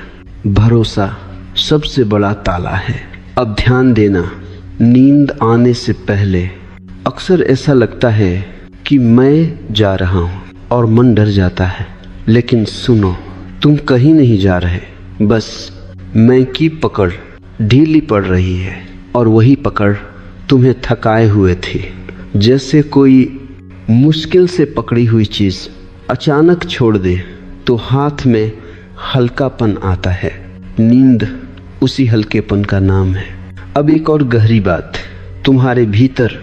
भरोसा सबसे बड़ा ताला है। अब ध्यान देना, नींद आने से पहले अक्सर ऐसा लगता है कि मैं जा रहा हूँ और मन डर जाता है। लेकिन सुनो, तुम कहीं नहीं जा रहे, बस मैं की पकड़ ढीली पड़ रही है और वही पकड़ तुम्हें थकाए हुए थी। जैसे कोई मुश्किल से पकड़ी हुई चीज़ अचानक छोड़ दे तो हाथ में हल्कापन आता है। नींद उसी हल्केपन का नाम है। अब एक और गहरी बात, तुम्हारे भीतर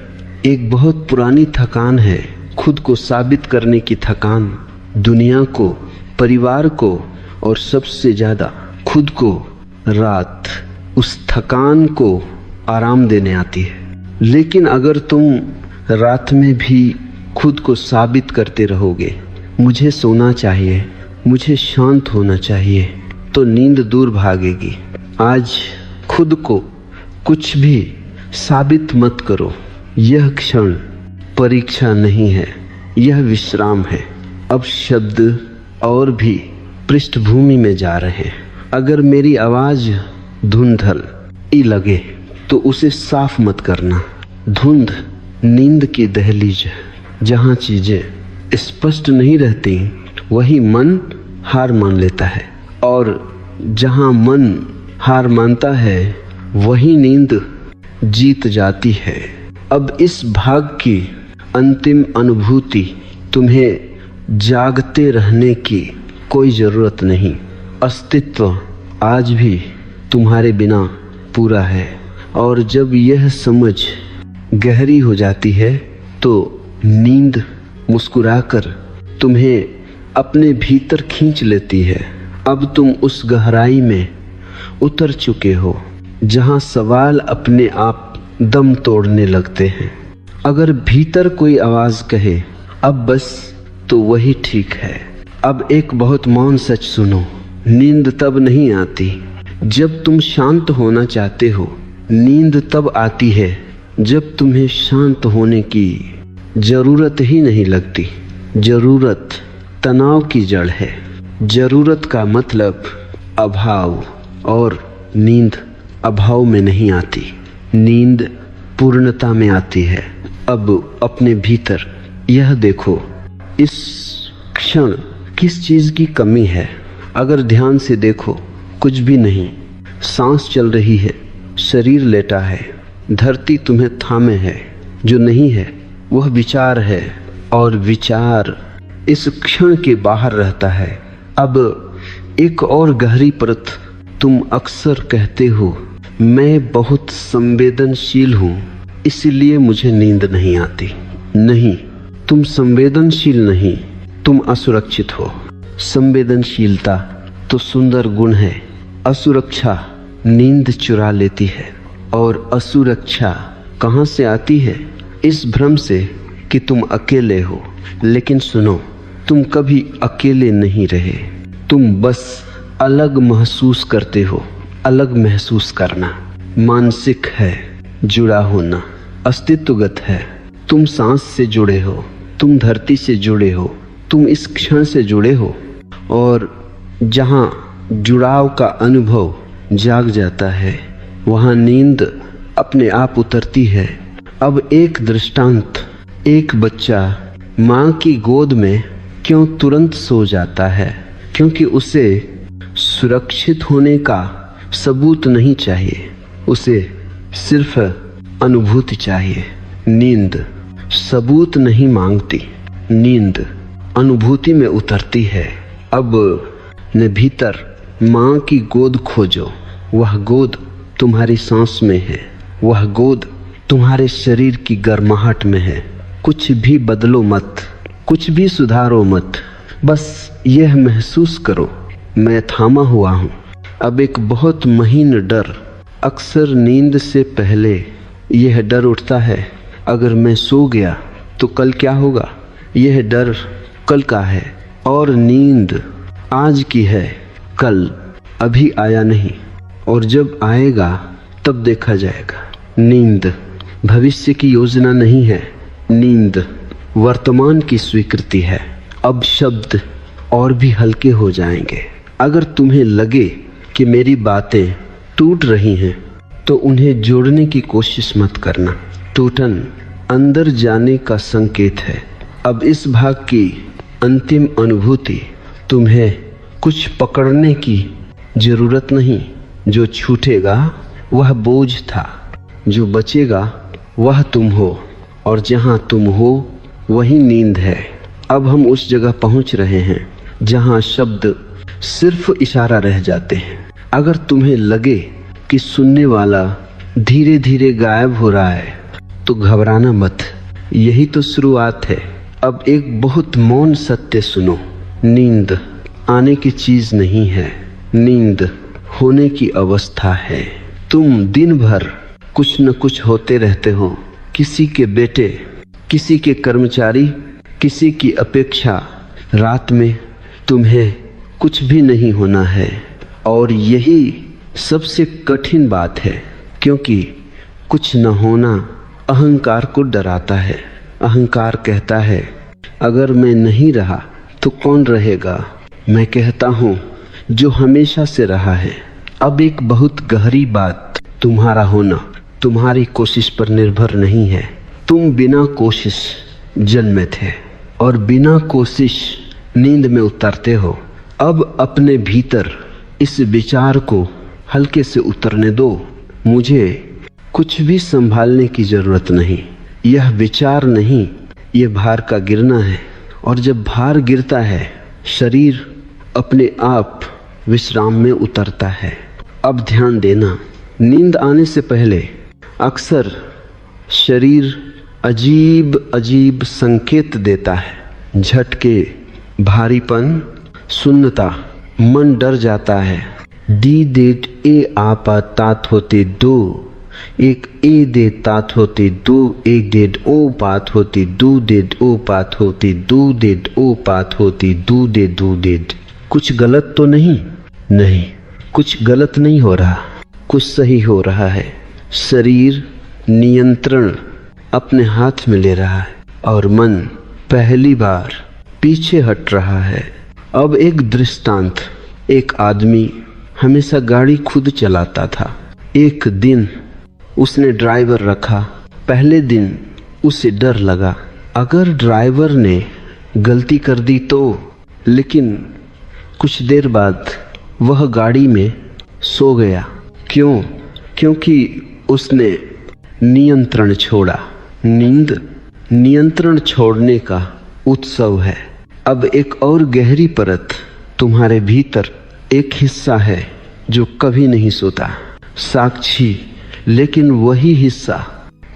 एक बहुत पुरानी थकान है, खुद को साबित करने की थकान, दुनिया को, परिवार को और सबसे ज़्यादा खुद को। रात उस थकान को आराम देने आती है। लेकिन अगर तुम रात में भी खुद को साबित करते रहोगे, मुझे सोना चाहिए, मुझे शांत होना चाहिए, तो नींद दूर भागेगी। आज खुद को कुछ भी साबित मत करो। यह क्षण परीक्षा नहीं है, यह विश्राम है। अब शब्द और भी पृष्ठभूमि में जा रहे हैं। अगर मेरी आवाज़ धुंधल ही लगे तो उसे साफ मत करना। धुंध नींद की दहलीज है, जहाँ चीज़ें स्पष्ट नहीं रहती वही मन हार मान लेता है, और जहाँ मन हार मानता है वही नींद जीत जाती है। अब इस भाग की अंतिम अनुभूति, तुम्हें जागते रहने की कोई ज़रूरत नहीं। अस्तित्व आज भी तुम्हारे बिना पूरा है, और जब यह समझ गहरी हो जाती है तो नींद मुस्कुराकर तुम्हें अपने भीतर खींच लेती है। अब तुम उस गहराई में उतर चुके हो जहां सवाल अपने आप दम तोड़ने लगते हैं। अगर भीतर कोई आवाज़ कहे अब बस, तो वही ठीक है। अब एक बहुत मौन सच सुनो, नींद तब नहीं आती जब तुम शांत होना चाहते हो, नींद तब आती है जब तुम्हें शांत होने की जरूरत ही नहीं लगती। जरूरत तनाव की जड़ है। जरूरत का मतलब अभाव, और नींद अभाव में नहीं आती, नींद पूर्णता में आती है। अब अपने भीतर यह देखो, इस क्षण किस चीज की कमी है। अगर ध्यान से देखो, कुछ भी नहीं। सांस चल रही है, शरीर लेटा है, धरती तुम्हें थामे है। जो नहीं है वह विचार है, और विचार इस क्षण के बाहर रहता है। अब एक और गहरी परत, तुम अक्सर कहते हो मैं बहुत संवेदनशील हूँ इसलिए मुझे नींद नहीं आती। नहीं, तुम संवेदनशील नहीं, तुम असुरक्षित हो। संवेदनशीलता तो सुंदर गुण है। असुरक्षा नींद चुरा लेती है, और असुरक्षा कहाँ से आती है? इस भ्रम से कि तुम अकेले हो। लेकिन सुनो, तुम कभी अकेले नहीं रहे, तुम बस अलग महसूस करते हो। अलग महसूस करना मानसिक है, जुड़ा होना अस्तित्वगत है। तुम सांस से जुड़े हो, तुम धरती से जुड़े हो, तुम इस क्षण से जुड़े हो। और जहाँ जुड़ाव का अनुभव जाग जाता है, वहाँ नींद अपने आप उतरती है। अब एक दृष्टांत, एक बच्चा माँ की गोद में क्यों तुरंत सो जाता है? क्योंकि उसे सुरक्षित होने का सबूत नहीं चाहिए, उसे सिर्फ अनुभूति चाहिए। नींद सबूत नहीं मांगती, नींद अनुभूति में उतरती है। अब न भीतर माँ की गोद खोजो, वह गोद तुम्हारी सांस में है, वह गोद तुम्हारे शरीर की गर्माहट में है। कुछ भी बदलो मत, कुछ भी सुधारो मत, बस यह महसूस करो मैं थामा हुआ हूँ। अब एक बहुत महीन डर, अक्सर नींद से पहले यह डर उठता है, अगर मैं सो गया तो कल क्या होगा? यह डर कल का है, और नींद आज की है, कल अभी आया नहीं, और जब आएगा तब देखा जाएगा। नींद भविष्य की योजना नहीं है, नींद वर्तमान की स्वीकृति है। अब शब्द और भी हल्के हो जाएंगे। अगर तुम्हें लगे कि मेरी बातें टूट रही हैं तो उन्हें जोड़ने की कोशिश मत करना। टूटन अंदर जाने का संकेत है। अब इस भाग की अंतिम अनुभूति, तुम्हें कुछ पकड़ने की जरूरत नहीं। जो छूटेगा वह बोझ था, जो बचेगा वह तुम हो, और जहाँ तुम हो वही नींद है। अब हम उस जगह पहुँच रहे हैं जहाँ शब्द सिर्फ इशारा रह जाते हैं। अगर तुम्हें लगे कि सुनने वाला धीरे धीरे गायब हो रहा है तो घबराना मत, यही तो शुरुआत है। अब एक बहुत मौन सत्य सुनो, नींद आने की चीज नहीं है, नींद होने की अवस्था है। तुम दिन भर कुछ न कुछ होते रहते हो, किसी के बेटे, किसी के कर्मचारी, किसी की अपेक्षा। रात में तुम्हें कुछ भी नहीं होना है, और यही सबसे कठिन बात है, क्योंकि कुछ न होना अहंकार को डराता है। अहंकार कहता है अगर मैं नहीं रहा तो कौन रहेगा? मैं कहता हूँ जो हमेशा से रहा है। अब एक बहुत गहरी बात, तुम्हारा होना तुम्हारी कोशिश पर निर्भर नहीं है। तुम बिना कोशिश जन्मे थे और बिना कोशिश नींद में उतरते हो। अब अपने भीतर इस विचार को हल्के से उतरने दो। मुझे कुछ भी संभालने की जरूरत नहीं। यह विचार नहीं, यह भार का गिरना है, और जब भार गिरता है शरीर अपने आप विश्राम में उतरता है। अब ध्यान देना, नींद आने से पहले अक्सर शरीर अजीब अजीब संकेत देता है। झटके, भारीपन, सुन्नता, मन डर जाता है। डी डेट ए आपा तात होते दो, एक ए दे तात होते दो, एक डेड ओ पात होती दो, डेड ओ पात होती दो, डेड ओ पात होती दो, डेड दो डेड। कुछ गलत तो नहीं? नहीं, कुछ गलत नहीं हो रहा, कुछ सही हो रहा है। शरीर नियंत्रण अपने हाथ में ले रहा है और मन पहली बार पीछे हट रहा है। अब एक दृष्टांत, एक आदमी हमेशा गाड़ी खुद चलाता था। एक दिन उसने ड्राइवर रखा। पहले दिन उसे डर लगा, अगर ड्राइवर ने गलती कर दी तो। लेकिन कुछ देर बाद वह गाड़ी में सो गया। क्यों? क्योंकि उसने नियंत्रण छोड़ा। नींद नियंत्रण छोड़ने का उत्सव है। अब एक और गहरी परत, तुम्हारे भीतर एक हिस्सा है जो कभी नहीं सोता, साक्षी। लेकिन वही हिस्सा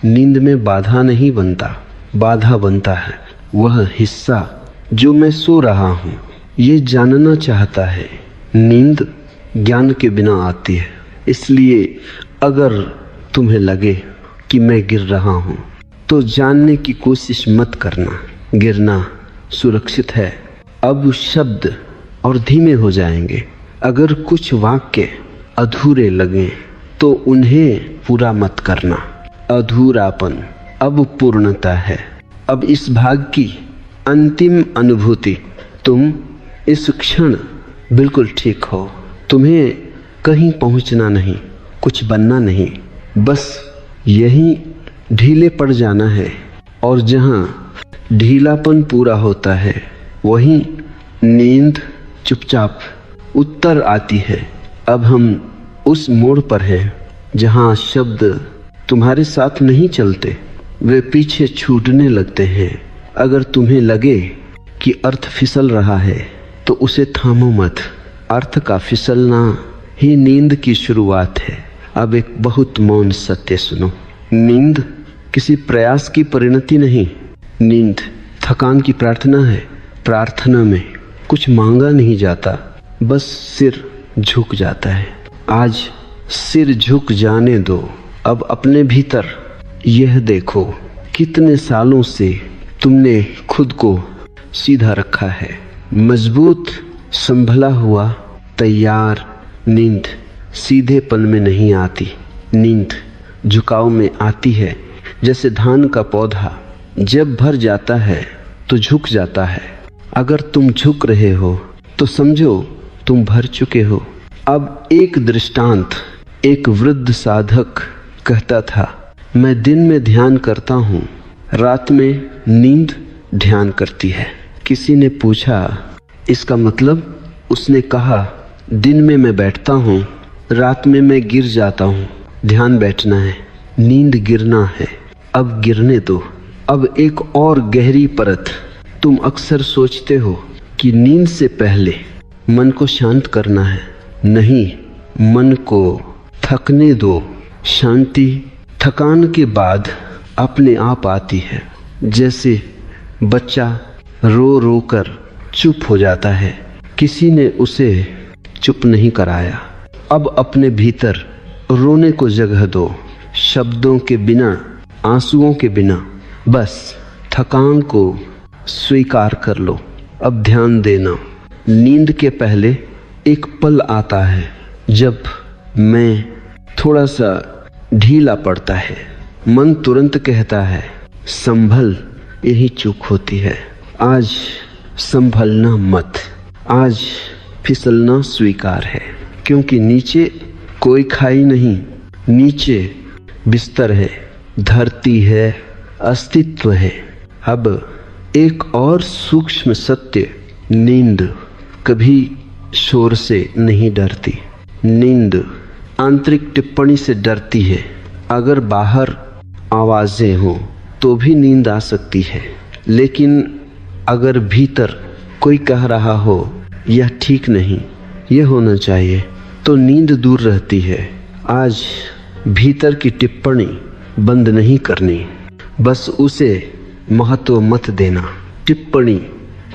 नींद में बाधा नहीं बनता, बाधा बनता है वह हिस्सा जो मैं सो रहा हूँ ये जानना चाहता है। नींद ज्ञान के बिना आती है। इसलिए अगर तुम्हें लगे कि मैं गिर रहा हूँ तो जानने की कोशिश मत करना, गिरना सुरक्षित है। अब शब्द और धीमे हो जाएंगे। अगर कुछ वाक्य अधूरे लगें तो उन्हें पूरा मत करना। अधूरापन अब पूर्णता है। अब इस भाग की अंतिम अनुभूति, तुम इस क्षण बिल्कुल ठीक हो। तुम्हें कहीं पहुंचना नहीं, कुछ बनना नहीं, बस यहीं ढीले पड़ जाना है। और जहां ढीलापन पूरा होता है वहीं नींद चुपचाप उत्तर आती है। अब हम उस मोड़ पर हैं जहां शब्द तुम्हारे साथ नहीं चलते, वे पीछे छूटने लगते हैं। अगर तुम्हें लगे कि अर्थ फिसल रहा है तो उसे थामो मत। अर्थ का फिसलना ही नींद की शुरुआत है। अब एक बहुत मौन सत्य सुनो। नींद किसी प्रयास की परिणति नहीं, नींद थकान की प्रार्थना है। प्रार्थना में कुछ मांगा नहीं जाता, बस सिर झुक जाता है। आज सिर झुक जाने दो। अब अपने भीतर यह देखो, कितने सालों से तुमने खुद को सीधा रखा है, मजबूत, संभला हुआ, तैयार। नींद सीधेपन में नहीं आती, नींद झुकाव में आती है। जैसे धान का पौधा जब भर जाता है तो झुक जाता है। अगर तुम झुक रहे हो तो समझो तुम भर चुके हो। अब एक दृष्टांत, एक वृद्ध साधक कहता था, मैं दिन में ध्यान करता हूँ, रात में नींद ध्यान करती है। किसी ने पूछा इसका मतलब? उसने कहा, दिन में मैं बैठता हूँ, रात में मैं गिर जाता हूँ। ध्यान बैठना है, नींद गिरना है। अब गिरने दो। अब एक और गहरी परत। तुम अक्सर सोचते हो कि नींद से पहले मन को शांत करना है। नहीं, मन को थकने दो। शांति थकान के बाद अपने आप आती है। जैसे बच्चा रो रो कर चुप हो जाता है, किसी ने उसे चुप नहीं कराया। अब अपने भीतर रोने को जगह दो, शब्दों के बिना, आंसुओं के बिना। बस थकान को स्वीकार कर लो। अब ध्यान देना, नींद के पहले एक पल आता है जब मैं थोड़ा सा ढीला पड़ता है। मन तुरंत कहता है संभल, यही चूक होती है। आज संभलना मत, आज फिसलना स्वीकार है। क्योंकि नीचे कोई खाई नहीं, नीचे बिस्तर है, धरती है, अस्तित्व है। अब एक और सूक्ष्म सत्य, नींद कभी शोर से नहीं डरती। नींद आंतरिक टिप्पणी से डरती है। अगर बाहर आवाजें हों तो भी नींद आ सकती है, लेकिन अगर भीतर कोई कह रहा हो यह ठीक नहीं, यह होना चाहिए, तो नींद दूर रहती है। आज भीतर की टिप्पणी बंद नहीं करनी, बस उसे महत्व मत देना। टिप्पणी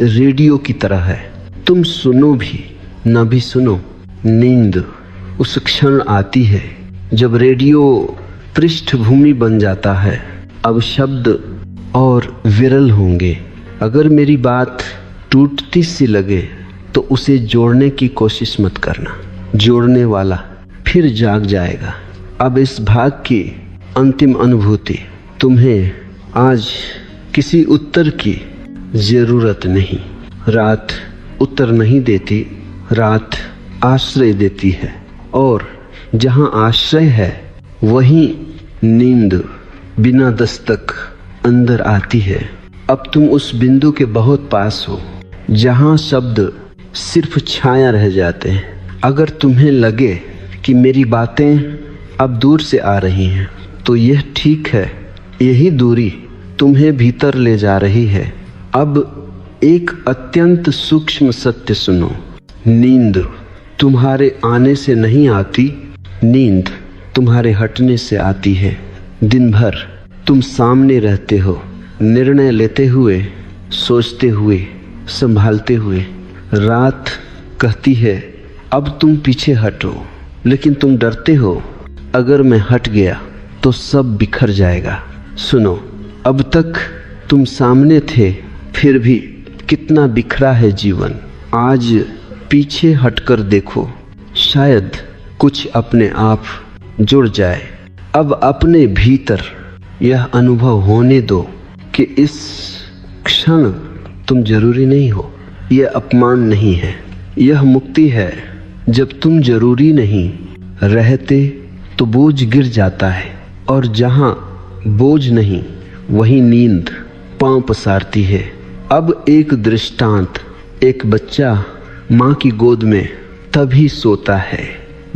रेडियो की तरह है, तुम सुनो भी न भी सुनो। नींद उस क्षण आती है जब रेडियो पृष्ठभूमि बन जाता है। अब शब्द और विरल होंगे। अगर मेरी बात टूटती सी लगे तो उसे जोड़ने की कोशिश मत करना। जोड़ने वाला फिर जाग जाएगा। अब इस भाग की अंतिम अनुभूति, तुम्हें आज किसी उत्तर की जरूरत नहीं। रात उत्तर नहीं देती, रात आश्रय देती है, और जहाँ आश्रय है वहीं नींद बिना दस्तक अंदर आती है। अब तुम उस बिंदु के बहुत पास हो जहाँ शब्द सिर्फ छाया रह जाते हैं। अगर तुम्हें लगे कि मेरी बातें अब दूर से आ रही हैं, तो यह ठीक है। यही दूरी तुम्हें भीतर ले जा रही है। अब एक अत्यंत सूक्ष्म सत्य सुनो। नींद तुम्हारे आने से नहीं आती, नींद तुम्हारे हटने से आती है। दिन भर तुम सामने रहते हो, निर्णय लेते हुए, सोचते हुए, संभालते हुए। रात कहती है अब तुम पीछे हटो, लेकिन तुम डरते हो अगर मैं हट गया तो सब बिखर जाएगा। सुनो, अब तक तुम सामने थे, फिर भी कितना बिखरा है जीवन। आज पीछे हटकर देखो, शायद कुछ अपने आप जुड़ जाए। अब अपने भीतर यह अनुभव होने दो कि इस क्षण तुम जरूरी नहीं हो। यह अपमान नहीं है, यह मुक्ति है। जब तुम जरूरी नहीं रहते तो बोझ गिर जाता है, और जहाँ बोझ नहीं वहीं नींद पांव पसारती है। अब एक दृष्टांत, एक बच्चा माँ की गोद में तभी सोता है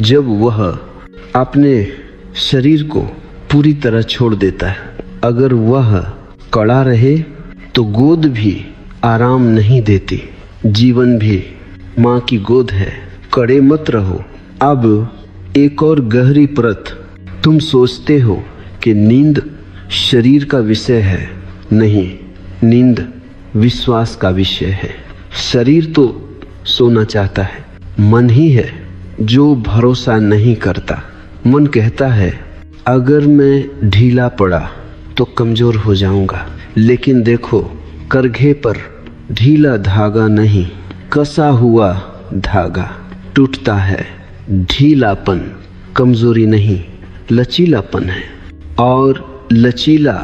जब वह अपने शरीर को पूरी तरह छोड़ देता है। अगर वह कड़ा रहे तो गोद भी आराम नहीं देती। जीवन भी माँ की गोद है, कड़े मत रहो। अब एक और गहरी परत, तुम सोचते हो कि नींद शरीर का विषय है। नहीं, नींद विश्वास का विषय है। शरीर तो सोना चाहता है, मन ही है जो भरोसा नहीं करता। मन कहता है अगर मैं ढीला पड़ा तो कमजोर हो जाऊंगा। लेकिन देखो, करघे पर ढीला धागा नहीं, कसा हुआ धागा टूटता है। ढीलापन कमजोरी नहीं, लचीलापन है, और लचीला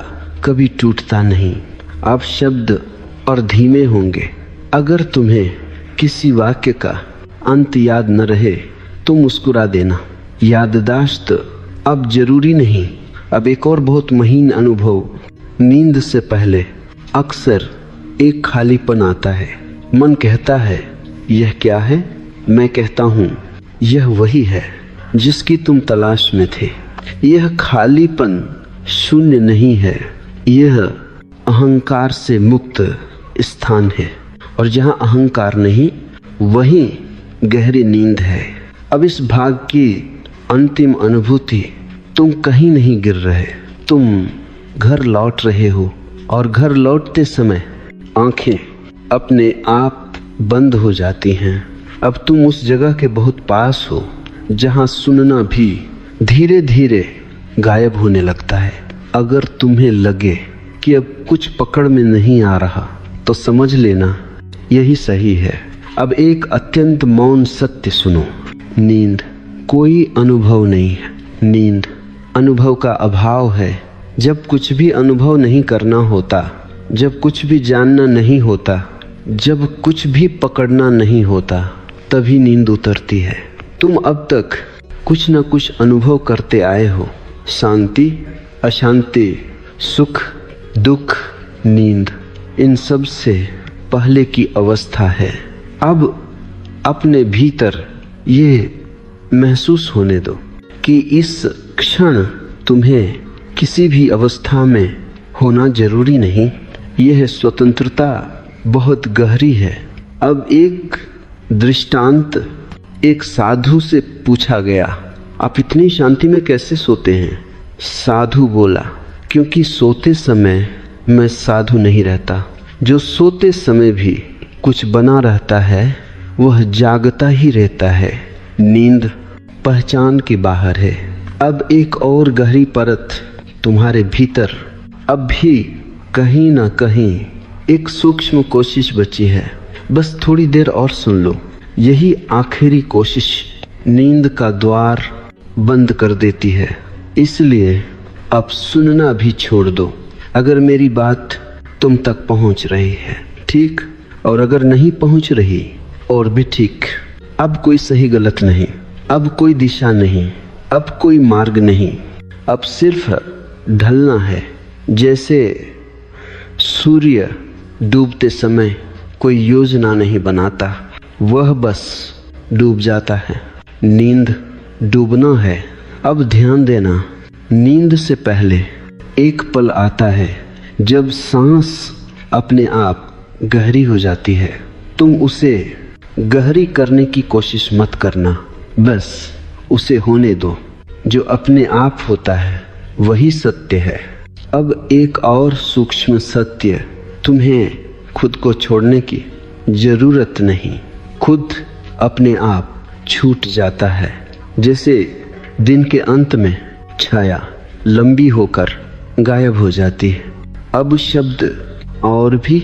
कभी टूटता नहीं। अब शब्द और धीमे होंगे। अगर तुम्हें किसी वाक्य का अंत याद न रहे तो मुस्कुरा देना। याददाश्त अब जरूरी नहीं। अब एक और बहुत महीन अनुभव, नींद से पहले अक्सर एक खालीपन आता है। मन कहता है यह क्या है? मैं कहता हूँ यह वही है जिसकी तुम तलाश में थे। यह खालीपन शून्य नहीं है, यह अहंकार से मुक्त स्थान है, और जहाँ अहंकार नहीं वहीं गहरी नींद है। अब इस भाग की अंतिम अनुभूति, तुम कहीं नहीं गिर रहे, तुम घर लौट रहे हो, और घर लौटते समय आंखें अपने आप बंद हो जाती हैं। अब तुम उस जगह के बहुत पास हो जहां सुनना भी धीरे धीरे गायब होने लगता है। अगर तुम्हें लगे कि अब कुछ पकड़ में नहीं आ रहा तो समझ लेना यही सही है। अब एक अत्यंत मौन सत्य सुनो। नींद कोई अनुभव नहीं है, नींद अनुभव का अभाव है। जब कुछ भी अनुभव नहीं करना होता, जब कुछ भी जानना नहीं होता, जब कुछ भी पकड़ना नहीं होता, तभी नींद उतरती है। तुम अब तक कुछ न कुछ अनुभव करते आए हो, शांति, अशांति, सुख, दुख, नींद, इन सब से पहले की अवस्था है। अब अपने भीतर ये महसूस होने दो कि इस क्षण तुम्हें किसी भी अवस्था में होना जरूरी नहीं। यह स्वतंत्रता बहुत गहरी है। अब एक दृष्टांत, एक साधु से पूछा गया, आप इतनी शांति में कैसे सोते हैं? साधु बोला, क्योंकि सोते समय मैं साधु नहीं रहता। जो सोते समय भी कुछ बना रहता है वह जागता ही रहता है। नींद पहचान के बाहर है। अब एक और गहरी परत तुम्हारे भीतर, अब भी कहीं ना कहीं एक सूक्ष्म कोशिश बची है। बस थोड़ी देर और सुन लो। यही आखिरी कोशिश नींद का द्वार बंद कर देती है। इसलिए अब सुनना भी छोड़ दो। अगर मेरी बात तुम तक पहुंच रही है ठीक, और अगर नहीं पहुंच रही और भी ठीक। अब कोई सही गलत नहीं, अब कोई दिशा नहीं, अब कोई मार्ग नहीं, अब सिर्फ ढलना है। जैसे सूर्य डूबते समय कोई योजना नहीं बनाता, वह बस डूब जाता है। नींद डूबना है। अब ध्यान देना, नींद से पहले एक पल आता है जब सांस अपने आप गहरी हो जाती है। तुम उसे गहरी करने की कोशिश मत करना, बस उसे होने दो। जो अपने आप होता है वही सत्य है। अब एक और सूक्ष्म सत्य, तुम्हें खुद को छोड़ने की जरूरत नहीं। खुद अपने आप छूट जाता है। जैसे दिन के अंत में छाया लंबी होकर गायब हो जाती है। अब शब्द और भी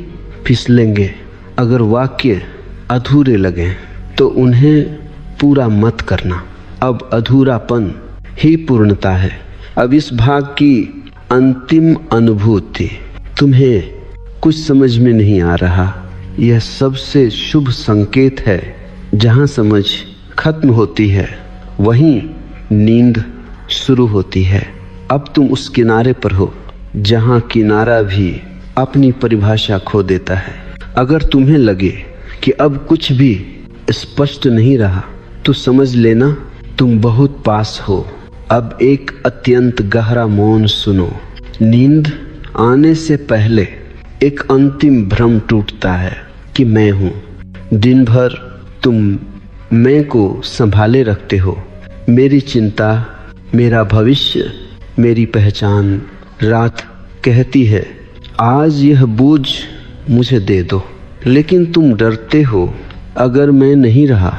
फिसलेंगे। अगर वाक्य अधूरे लगें तो उन्हें पूरा मत करना। अब अधूरापन ही पूर्णता है। अब इस भाग की अंतिम अनुभूति तुम्हें कुछ समझ में नहीं आ रहा। यह सबसे शुभ संकेत है। जहाँ समझ खत्म होती है वहीं नींद शुरू होती है। अब तुम उस किनारे पर हो जहाँ किनारा भी अपनी परिभाषा खो देता है। अगर तुम्हें लगे कि अब कुछ भी स्पष्ट नहीं रहा तो समझ लेना तुम बहुत पास हो। अब एक अत्यंत गहरा मौन सुनो। नींद आने से पहले एक अंतिम भ्रम टूटता है कि मैं हूँ। दिन भर तुम मैं को संभाले रखते हो। मेरी चिंता, मेरा भविष्य, मेरी पहचान। रात कहती है आज यह बोझ मुझे दे दो, लेकिन तुम डरते हो अगर मैं नहीं रहा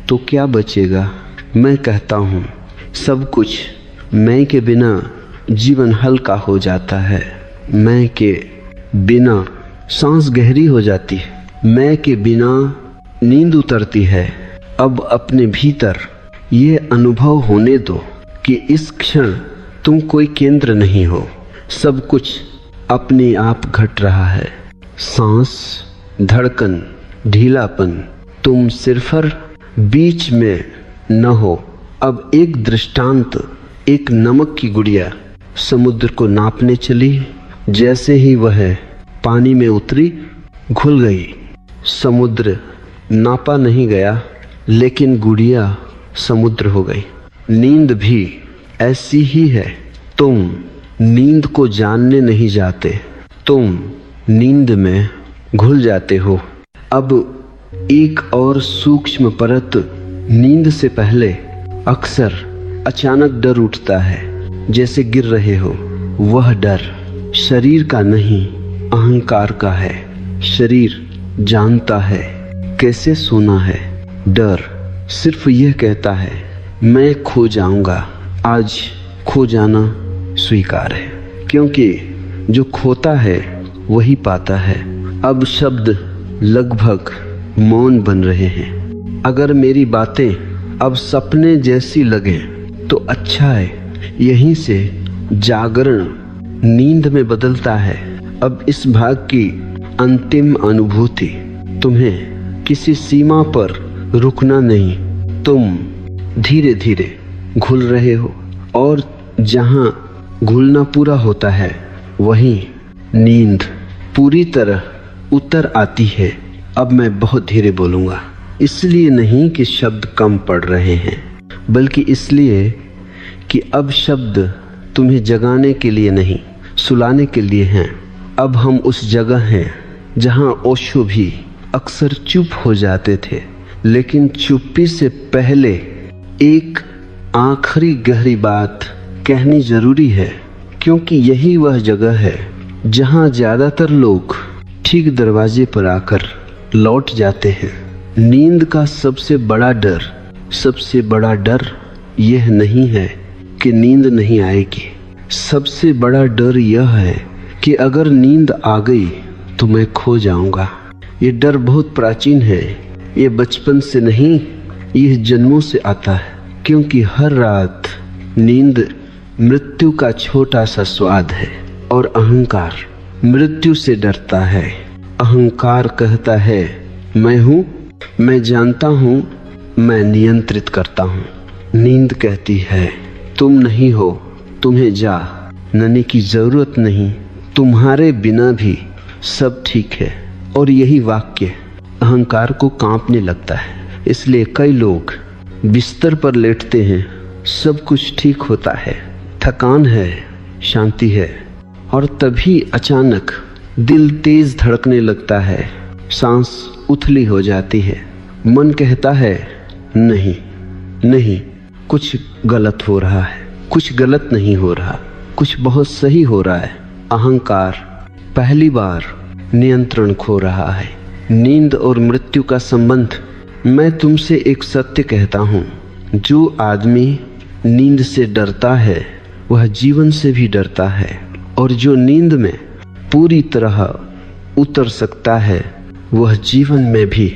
तो क्या बचेगा। मैं कहता हूँ सब कुछ मैं के बिना जीवन हल्का हो जाता है। मैं के बिना सांस गहरी हो जाती है। मैं के बिना नींद उतरती है। अब अपने भीतर ये अनुभव होने दो कि इस क्षण तुम कोई केंद्र नहीं हो। सब कुछ अपने आप घट रहा है। सांस, धड़कन, ढीलापन, तुम सिर्फ बीच में न हो। अब एक दृष्टांत, एक नमक की गुड़िया समुद्र को नापने चली। जैसे ही वह पानी में उतरी घुल गई। समुद्र नापा नहीं गया, लेकिन गुड़िया समुद्र हो गई। नींद भी ऐसी ही है। तुम नींद को जानने नहीं जाते, तुम नींद में घुल जाते हो। अब एक और सूक्ष्म परत, नींद से पहले अक्सर अचानक डर उठता है, जैसे गिर रहे हो। वह डर शरीर का नहीं, अहंकार का है। शरीर जानता है कैसे सोना है। डर सिर्फ यह कहता है मैं खो जाऊंगा। आज खो जाना स्वीकार है, क्योंकि जो खोता है वही पाता है। अब शब्द लगभग मौन बन रहे हैं। अगर मेरी बातें अब सपने जैसी लगें तो अच्छा है। यहीं से जागरण नींद में बदलता है। अब इस भाग की अंतिम अनुभूति, तुम्हें किसी सीमा पर रुकना नहीं। तुम धीरे धीरे घुल रहे हो, और जहां घुलना पूरा होता है वहीं नींद पूरी तरह उतर आती है। अब मैं बहुत धीरे बोलूँगा, इसलिए नहीं कि शब्द कम पड़ रहे हैं, बल्कि इसलिए कि अब शब्द तुम्हें जगाने के लिए नहीं, सुलाने के लिए हैं। अब हम उस जगह हैं जहां ओशो भी अक्सर चुप हो जाते थे, लेकिन चुप्पी से पहले एक आखिरी गहरी बात कहनी जरूरी है, क्योंकि यही वह जगह है जहां ज़्यादातर लोग ठीक दरवाजे पर आकर लौट जाते हैं। नींद का सबसे बड़ा डर यह नहीं है कि नींद नहीं आएगी। सबसे बड़ा डर यह है कि अगर नींद आ गई तो मैं खो जाऊंगा। ये डर बहुत प्राचीन है। ये बचपन से नहीं, यह जन्मों से आता है, क्योंकि हर रात नींद मृत्यु का छोटा सा स्वाद है। और अहंकार मृत्यु से डरता है। अहंकार कहता है मैं हूँ, मैं जानता हूँ, मैं नियंत्रित करता हूँ। नींद कहती है तुम नहीं हो, तुम्हें जानने की जरूरत नहीं, तुम्हारे बिना भी सब ठीक है। और यही वाक्य अहंकार को कांपने लगता है। इसलिए कई लोग बिस्तर पर लेटते हैं, सब कुछ ठीक होता है, थकान है, शांति है, और तभी अचानक दिल तेज धड़कने लगता है, सांस उथली हो जाती है। मन कहता है नहीं नहीं, कुछ गलत हो रहा है, कुछ गलत नहीं हो रहा, कुछ बहुत सही हो रहा है। अहंकार पहली बार नियंत्रण खो रहा है। नींद और मृत्यु का संबंध। मैं तुमसे एक सत्य कहता हूँ, जो आदमी नींद से डरता है वह जीवन से भी डरता है, और जो नींद में पूरी तरह उतर सकता है वह जीवन में भी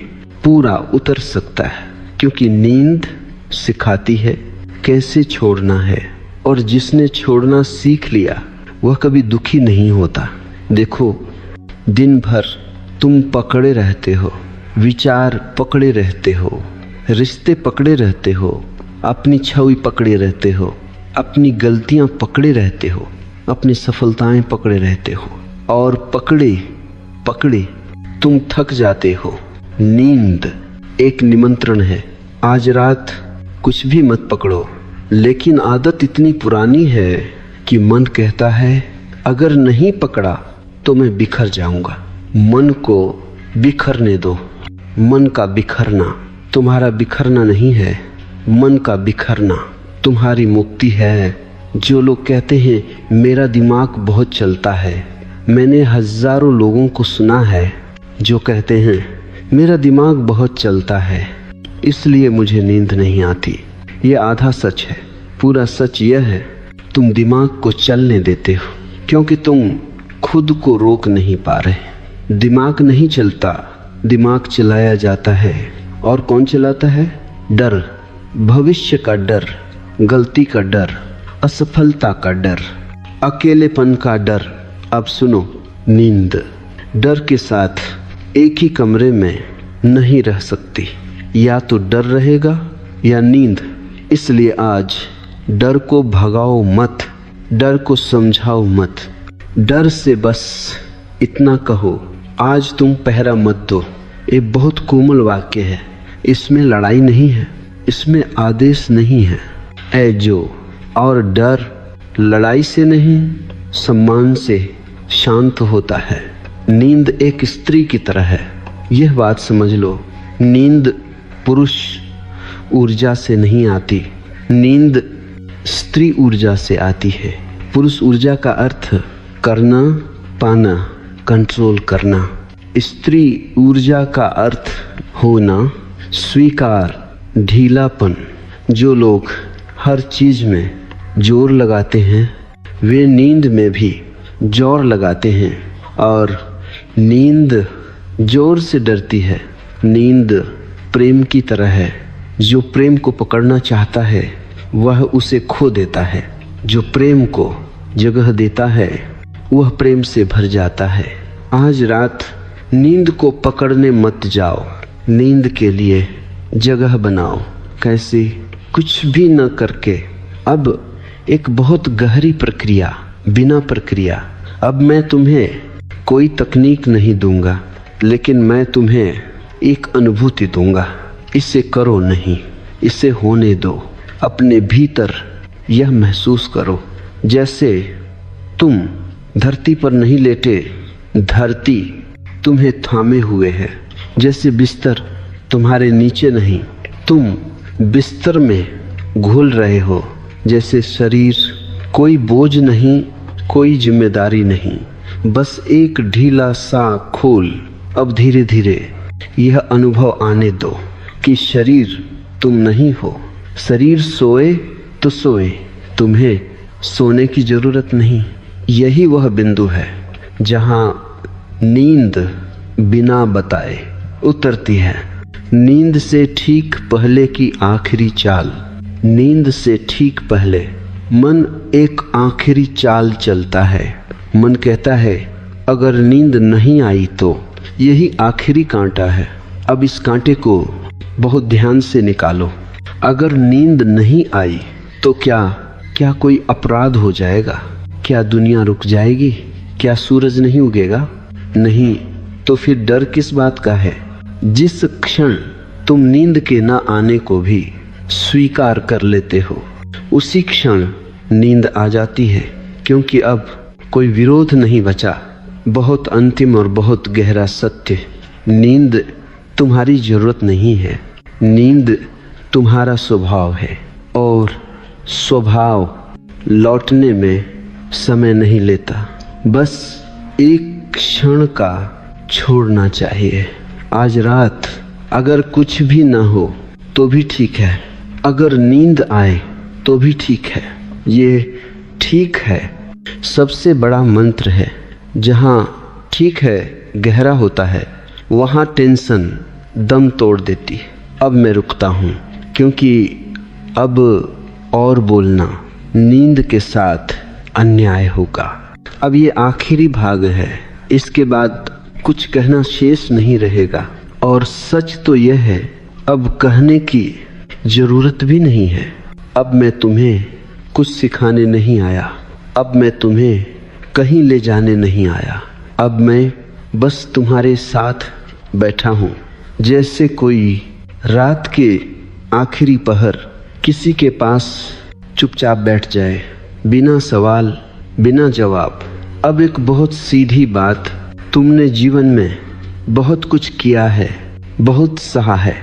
पूरा उतर सकता है, क्योंकि नींद सिखाती है कैसे छोड़ना है, और जिसने छोड़ना सीख लिया वह कभी दुखी नहीं होता। देखो, दिन भर तुम पकड़े रहते हो, विचार पकड़े रहते हो, रिश्ते पकड़े रहते हो, अपनी छवि पकड़े रहते हो, अपनी गलतियां पकड़े रहते हो, अपनी सफलताएं पकड़े रहते हो, और पकड़े पकड़े तुम थक जाते हो। नींद एक निमंत्रण है। आज रात कुछ भी मत पकड़ो, लेकिन आदत इतनी पुरानी है कि मन कहता है अगर नहीं पकड़ा तो मैं बिखर जाऊंगा। मन को बिखरने दो। मन का बिखरना तुम्हारा बिखरना नहीं है, मन का बिखरना तुम्हारी मुक्ति है। जो लोग कहते हैं मेरा दिमाग बहुत चलता है, मैंने हजारों लोगों को सुना है जो कहते हैं मेरा दिमाग बहुत चलता है इसलिए मुझे नींद नहीं आती। यह आधा सच है। पूरा सच यह है तुम दिमाग को चलने देते हो, क्योंकि तुम खुद को रोक नहीं पा रहे। दिमाग नहीं चलता, दिमाग चलाया जाता है। और कौन चलाता है? डर, भविष्य का डर, गलती का डर, असफलता का डर, अकेलेपन का डर। अब सुनो, नींद डर के साथ एक ही कमरे में नहीं रह सकती। या तो डर रहेगा या नींद। इसलिए आज डर को भगाओ मत, डर को समझाओ मत। डर से बस इतना कहो, आज तुम पहरा मत दो। ये बहुत कोमल वाक्य है, इसमें लड़ाई नहीं है, इसमें आदेश नहीं है। ऐ जो, और डर लड़ाई से नहीं सम्मान से शांत होता है। नींद एक स्त्री की तरह है, यह बात समझ लो। नींद पुरुष ऊर्जा से नहीं आती, नींद स्त्री ऊर्जा से आती है। पुरुष ऊर्जा का अर्थ करना, पाना, कंट्रोल करना। स्त्री ऊर्जा का अर्थ होना, स्वीकार, ढीलापन। जो लोग हर चीज में जोर लगाते हैं वे नींद में भी जोर लगाते हैं। और नींद जोर से डरती है। नींद प्रेम की तरह है, जो प्रेम को पकड़ना चाहता है वह उसे खो देता है। जो प्रेम को जगह देता है वह प्रेम से भर जाता है। आज रात नींद को पकड़ने मत जाओ, नींद के लिए जगह बनाओ। कैसे? कुछ भी न करके। अब एक बहुत गहरी प्रक्रिया, बिना प्रक्रिया। अब मैं तुम्हें कोई तकनीक नहीं दूंगा, लेकिन मैं तुम्हें एक अनुभूति दूंगा। इसे करो नहीं, इसे होने दो। अपने भीतर यह महसूस करो जैसे तुम धरती पर नहीं लेटे, धरती तुम्हें थामे हुए है। जैसे बिस्तर तुम्हारे नीचे नहीं, तुम बिस्तर में घुल रहे हो। जैसे शरीर कोई बोझ नहीं, कोई जिम्मेदारी नहीं, बस एक ढीला सा खोल। अब धीरे धीरे यह अनुभव आने दो कि शरीर तुम नहीं हो। शरीर सोए तो सोए, तुम्हें सोने की जरूरत नहीं। यही वह बिंदु है जहां नींद बिना बताए उतरती है। नींद से ठीक पहले की आखिरी चाल। नींद से ठीक पहले मन एक आखिरी चाल चलता है। मन कहता है अगर नींद नहीं आई तो यही आखिरी कांटा है, अब इस कांटे को बहुत ध्यान से निकालो। अगर नींद नहीं आई तो क्या कोई अपराध हो जाएगा? क्या दुनिया रुक जाएगी? क्या सूरज नहीं उगेगा? नहीं, तो फिर डर किस बात का है? जिस क्षण तुम नींद के न आने को भी स्वीकार कर लेते हो, उसी क्षण नींद आ जाती है, क्योंकि अब कोई विरोध नहीं बचा। बहुत अंतिम और बहुत गहरा सत्य, नींद तुम्हारी जरूरत नहीं है, नींद तुम्हारा स्वभाव है, और स्वभाव लौटने में समय नहीं लेता। बस एक क्षण का छोड़ना चाहिए। आज रात अगर कुछ भी ना हो तो भी ठीक है, अगर नींद आए तो भी ठीक है। ये ठीक है सबसे बड़ा मंत्र है। जहाँ ठीक है गहरा होता है, वहाँ टेंशन दम तोड़ देती। अब मैं रुकता हूँ, क्योंकि अब और बोलना नींद के साथ अन्याय होगा। अब ये आखिरी भाग है, इसके बाद कुछ कहना शेष नहीं रहेगा। और सच तो यह है, अब कहने की जरूरत भी नहीं है। अब मैं तुम्हें कुछ सिखाने नहीं आया, अब मैं तुम्हें कहीं ले जाने नहीं आया। अब मैं बस तुम्हारे साथ बैठा हूँ, जैसे कोई रात के आखिरी पहर किसी के पास चुपचाप बैठ जाए, बिना सवाल बिना जवाब। अब एक बहुत सीधी बात, तुमने जीवन में बहुत कुछ किया है, बहुत सहा है,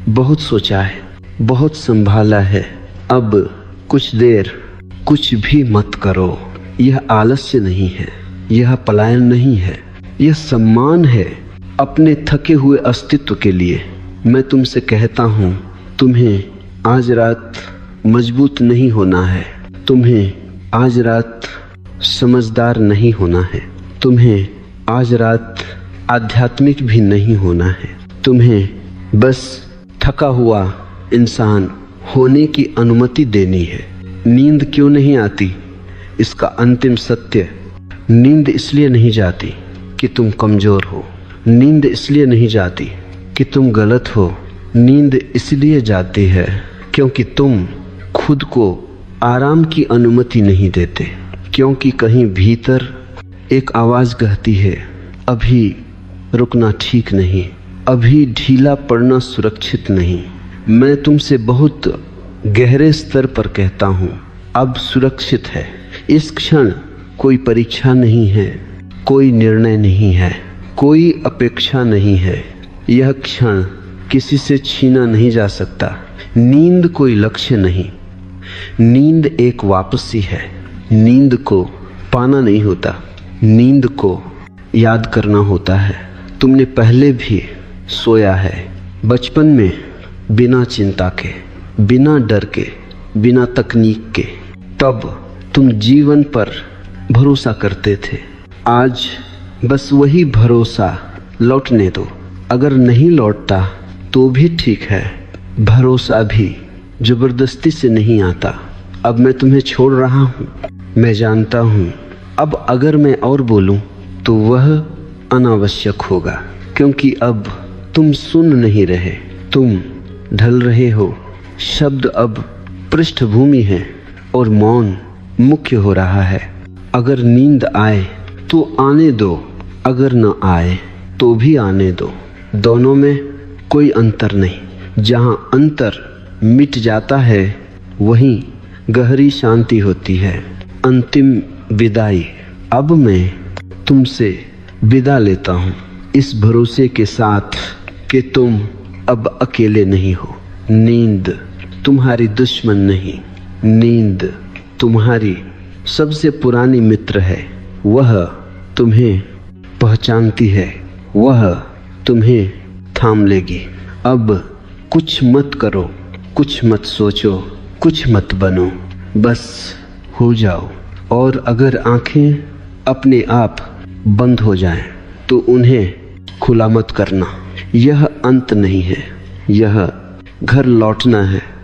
बहुत सोचा है, बहुत संभाला है। अब कुछ देर कुछ भी मत करो। यह आलस्य नहीं है, यह पलायन नहीं है, यह सम्मान है अपने थके हुए अस्तित्व के लिए। मैं तुमसे कहता हूँ, तुम्हें आज रात मजबूत नहीं होना है, तुम्हें आज रात समझदार नहीं होना है, तुम्हें आज रात आध्यात्मिक भी नहीं होना है। तुम्हें बस थका हुआ इंसान होने की अनुमति देनी है। नींद क्यों नहीं आती? इसका अंतिम सत्य, नींद इसलिए नहीं जाती कि तुम कमजोर हो, नींद इसलिए नहीं जाती कि तुम गलत हो, नींद इसलिए जाती है क्योंकि तुम खुद को आराम की अनुमति नहीं देते। क्योंकि कहीं भीतर एक आवाज कहती है, अभी रुकना ठीक नहीं, अभी ढीला पड़ना सुरक्षित नहीं। मैं तुमसे बहुत गहरे स्तर पर कहता हूँ, अब सुरक्षित है। इस क्षण कोई परीक्षा नहीं है, कोई निर्णय नहीं है, कोई अपेक्षा नहीं है। यह क्षण किसी से छीना नहीं जा सकता। नींद कोई लक्ष्य नहीं, नींद एक वापसी है। नींद को पाना नहीं होता, नींद को याद करना होता है। तुमने पहले भी सोया है, बचपन में, बिना चिंता के, बिना डर के, बिना तकनीक के। तब तुम जीवन पर भरोसा करते थे। आज बस वही भरोसा लौटने दो। अगर नहीं लौटता तो भी ठीक है, भरोसा भी जबरदस्ती से नहीं आता। अब मैं तुम्हें छोड़ रहा हूँ, मैं जानता हूँ। अब अगर मैं और बोलूं तो वह अनावश्यक होगा, क्योंकि अब तुम सुन नहीं रहे, तुम ढल रहे हो। शब्द अब पृष्ठभूमि है और मौन मुख्य हो रहा है। अगर नींद आए तो आने दो, अगर न आए तो भी आने दो। दोनों में कोई अंतर नहीं। जहाँ अंतर मिट जाता है वहीं गहरी शांति होती है। अंतिम विदाई। अब मैं तुमसे विदा लेता हूँ, इस भरोसे के साथ कि तुम अब अकेले नहीं हो। नींद तुम्हारी दुश्मन नहीं, नींद तुम्हारी सबसे पुरानी मित्र है। वह तुम्हें पहचानती है, वह तुम्हें थाम लेगी। अब कुछ मत करो, कुछ मत सोचो, कुछ मत बनो, बस हो जाओ। और अगर आंखें अपने आप बंद हो जाएं तो उन्हें खुला मत करना। यह अंत नहीं है, यह घर लौटना है।